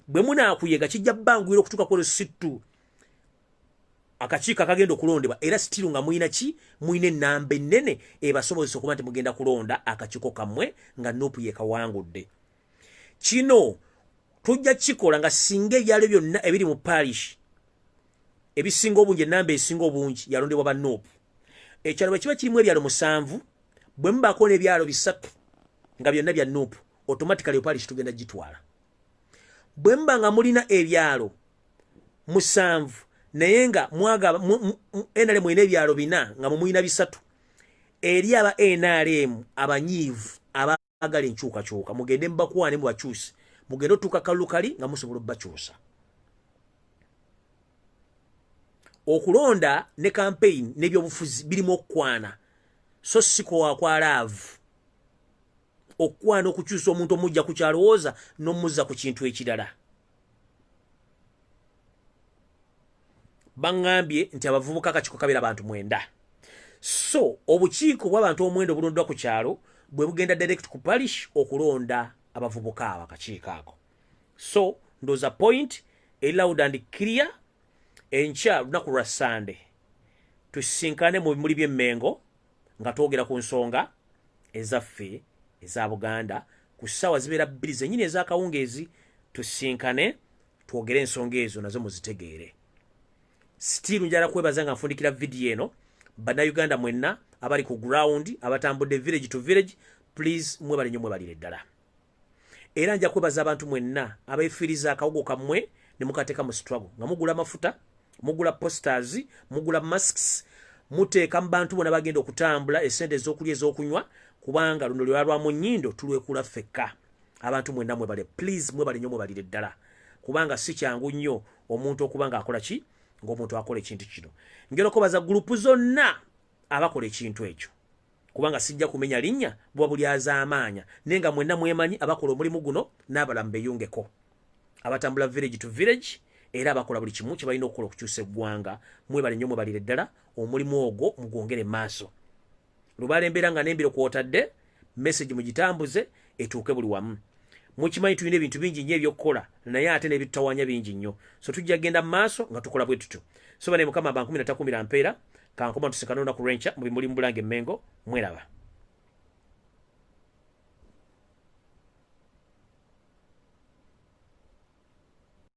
bwe munaakuyega kijja bbangwira okutuuka ku LC2 akakiiko akagenda okulondebwa era sitiru nga muyina ki muyina ennamba ennene ebasobozesa okuba nti mugenda kulonda akakiiko kammwe nga nopu yekawangudde kino tujja kikola nga singa ebyalo byonna ebiri mu parish ebisinga obungi ennamba esinga obungi yalondebwa ba nopu ekyalo bwe kiba kirimu ebyalo 7 bwe mubaako n'ebyalo 3 nga byonna bya nopu automatically parish tugenda gitwala bwe muba nga mulina ebyalo 7 naye nga NRM mwine ebyalo 4 nga mumuyina 3 eri aba NRM abanyiivu abagala enkyukakyuka mugende mubakwane mubakyuse mugende otuuka kalukali nga musobola obbakyusa okulonda ne campaign n'ebyobufuzi birimu okukwana so siko wakwalaavu okukwana okukyusa omuntu omujja ku kyalowooza n'omuzza ku kintu ekirala bangambye nti abavubuka akakiiko kabeera abantu 9 so obukiiko bw'abantu 9 obulondeddwa ku kyalo bwe bugenda direct ku parish okulonda abavubuka abo akakiiko ako so ndooza point loud and clear enkya lunaku lwa Sunday tusinkane mu bimuli by'emmengo nga twogera ku nsonga ezaffe eza Buganda ku ssaawa zibeera 2 zennyini ez'akawungeezi tusinkane twogere ensonga ezo nazo muzitegeere still njala kwebaza nga nfundikira video eno bannayuganda mwenna abali ku ground abatambudde village to village please mwebale nnyo mwebalire ddala era nja kwebaza abantu mwenna abeefiriza akawogo kammwe ne mukateeka mu struggle nga mugula mafuta mugula posters mugula masks muteeka mu bantu bonna bagenda okutambula essente ez'okulya ez'okunywa kubanga luno lwa mu nnyindo tulwekula ffekka abantu mwenna mwebale please mwebale nnyo mwebalire ddala kubanga si kyangu nnyo omuntu okuba ng'akola ki ng'omuntu akola ekintu kino ngero kobaza gurupu zonna abakola ekintu ekyo kubanga sijja kumenya linnya bwa buli azaamaanya naye nga mwenna mwemanyi abakola omulimu guno n'abalamu beeyungeko abatambula village to village era abakola buli kimu kye balina okukola okukyusa eggwanga. Mwebale nnyo mwebalire ddala omulimu ogwo mugwongere maaso. Lubaala embeera nga n'embiro kwotadde message mugitambuze etuuke buli wamu. Mukimanyi tulina ebintu bingi nnyo ebyokukola naye ate n'ebitutawaanya bingi nnyo, so tujja genda mu maaso nga tukola bwe tutyo. So bane mukama ba 13 mpeera kankoma tusekanoona ku Rencha mu bimuli mu Bulange Mmengo. Mweraba.